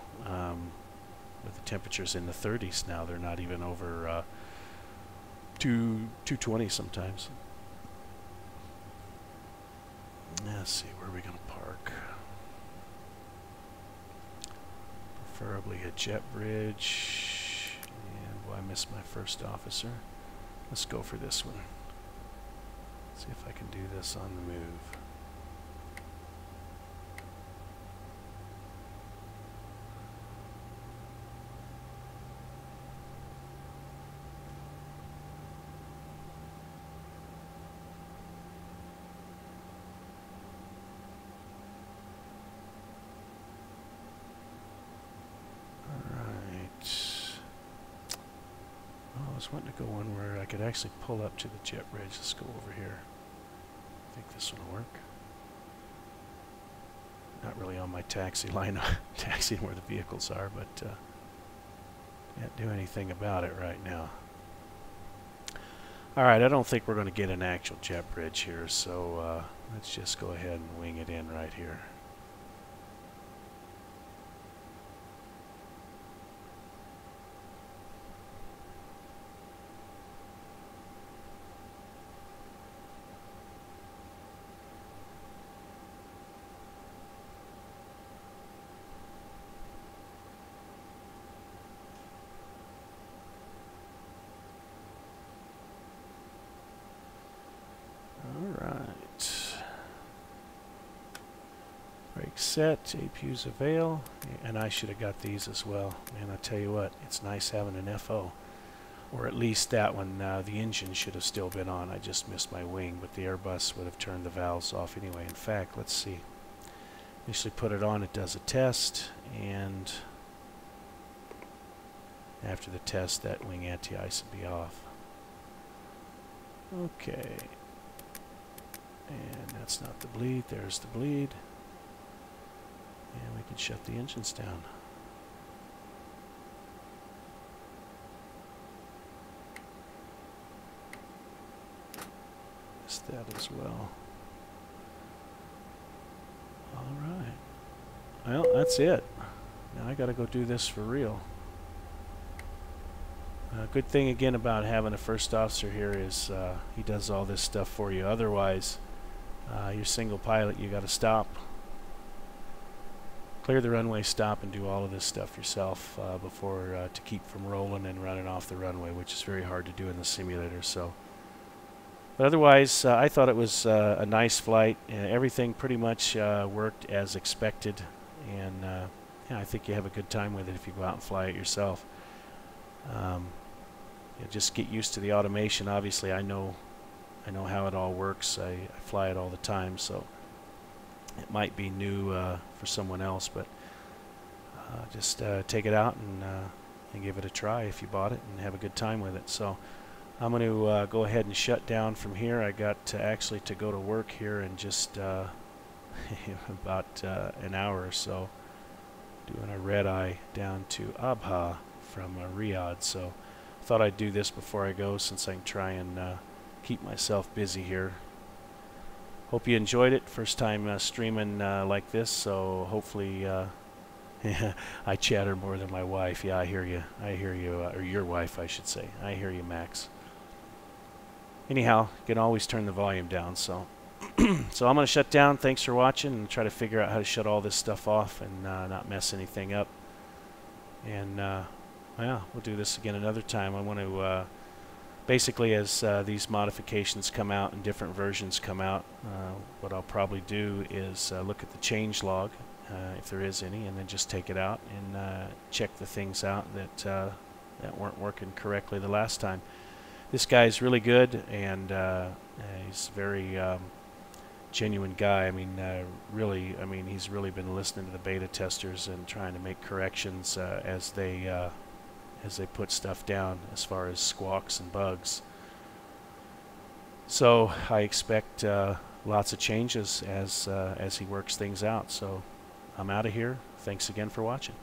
with the temperatures in the 30s now, they're not even over 220 sometimes. Let's see, where are we going to park? Preferably a jet bridge. And I missed my first officer. Let's go for this one. See if I can do this on the move. I was wanting to go one where I could actually pull up to the jet bridge. Let's go over here. I think this one will work. Not really on my taxi line, taxiing where the vehicles are, but can't do anything about it right now. Alright, I don't think we're going to get an actual jet bridge here, so let's just go ahead and wing it in right here. Brake set, APU's avail, and I should have got these as well. Man, I tell you what, it's nice having an FO. Or at least that one, the engine should have still been on. I just missed my wing, but the Airbus would have turned the valves off anyway. In fact, let's see. Initially put it on, it does a test, and after the test, that wing anti-ice will be off. Okay. And that's not the bleed, there's the bleed. And we can shut the engines down. Missed that as well. Alright. Well, that's it. Now I gotta go do this for real. Good thing again about having a first officer here is he does all this stuff for you. Otherwise, you're single pilot, you gotta stop. Clear the runway, stop, and do all of this stuff yourself before to keep from rolling and running off the runway, which is very hard to do in the simulator. So, but otherwise, I thought it was a nice flight. Everything pretty much worked as expected, and yeah, I think you have a good time with it if you go out and fly it yourself. Just get used to the automation. Obviously, I know how it all works. I fly it all the time, so. It might be new for someone else, but just take it out and give it a try if you bought it and have a good time with it. So I'm going to go ahead and shut down from here. I got actually to go to work here in just about an hour or so, doing a red eye down to Abha from Riyadh. So I thought I'd do this before I go, since I can try and keep myself busy here. Hope you enjoyed it. First time streaming like this, so hopefully I chatter more than my wife. Yeah, I hear you. I hear you, or your wife, I should say. I hear you, Max. Anyhow, you can always turn the volume down. So, so I'm going to shut down. Thanks for watching, and try to figure out how to shut all this stuff off and not mess anything up. And yeah, we'll do this again another time. I want to. Basically, as these modifications come out and different versions come out, what I'll probably do is look at the change log, if there is any, and then just take it out and check the things out that that weren't working correctly the last time. This guy's really good, and he's a very genuine guy. I mean, really, he's really been listening to the beta testers and trying to make corrections as they put stuff down as far as squawks and bugs. So I expect lots of changes as he works things out. So I'm out of here. Thanks again for watching.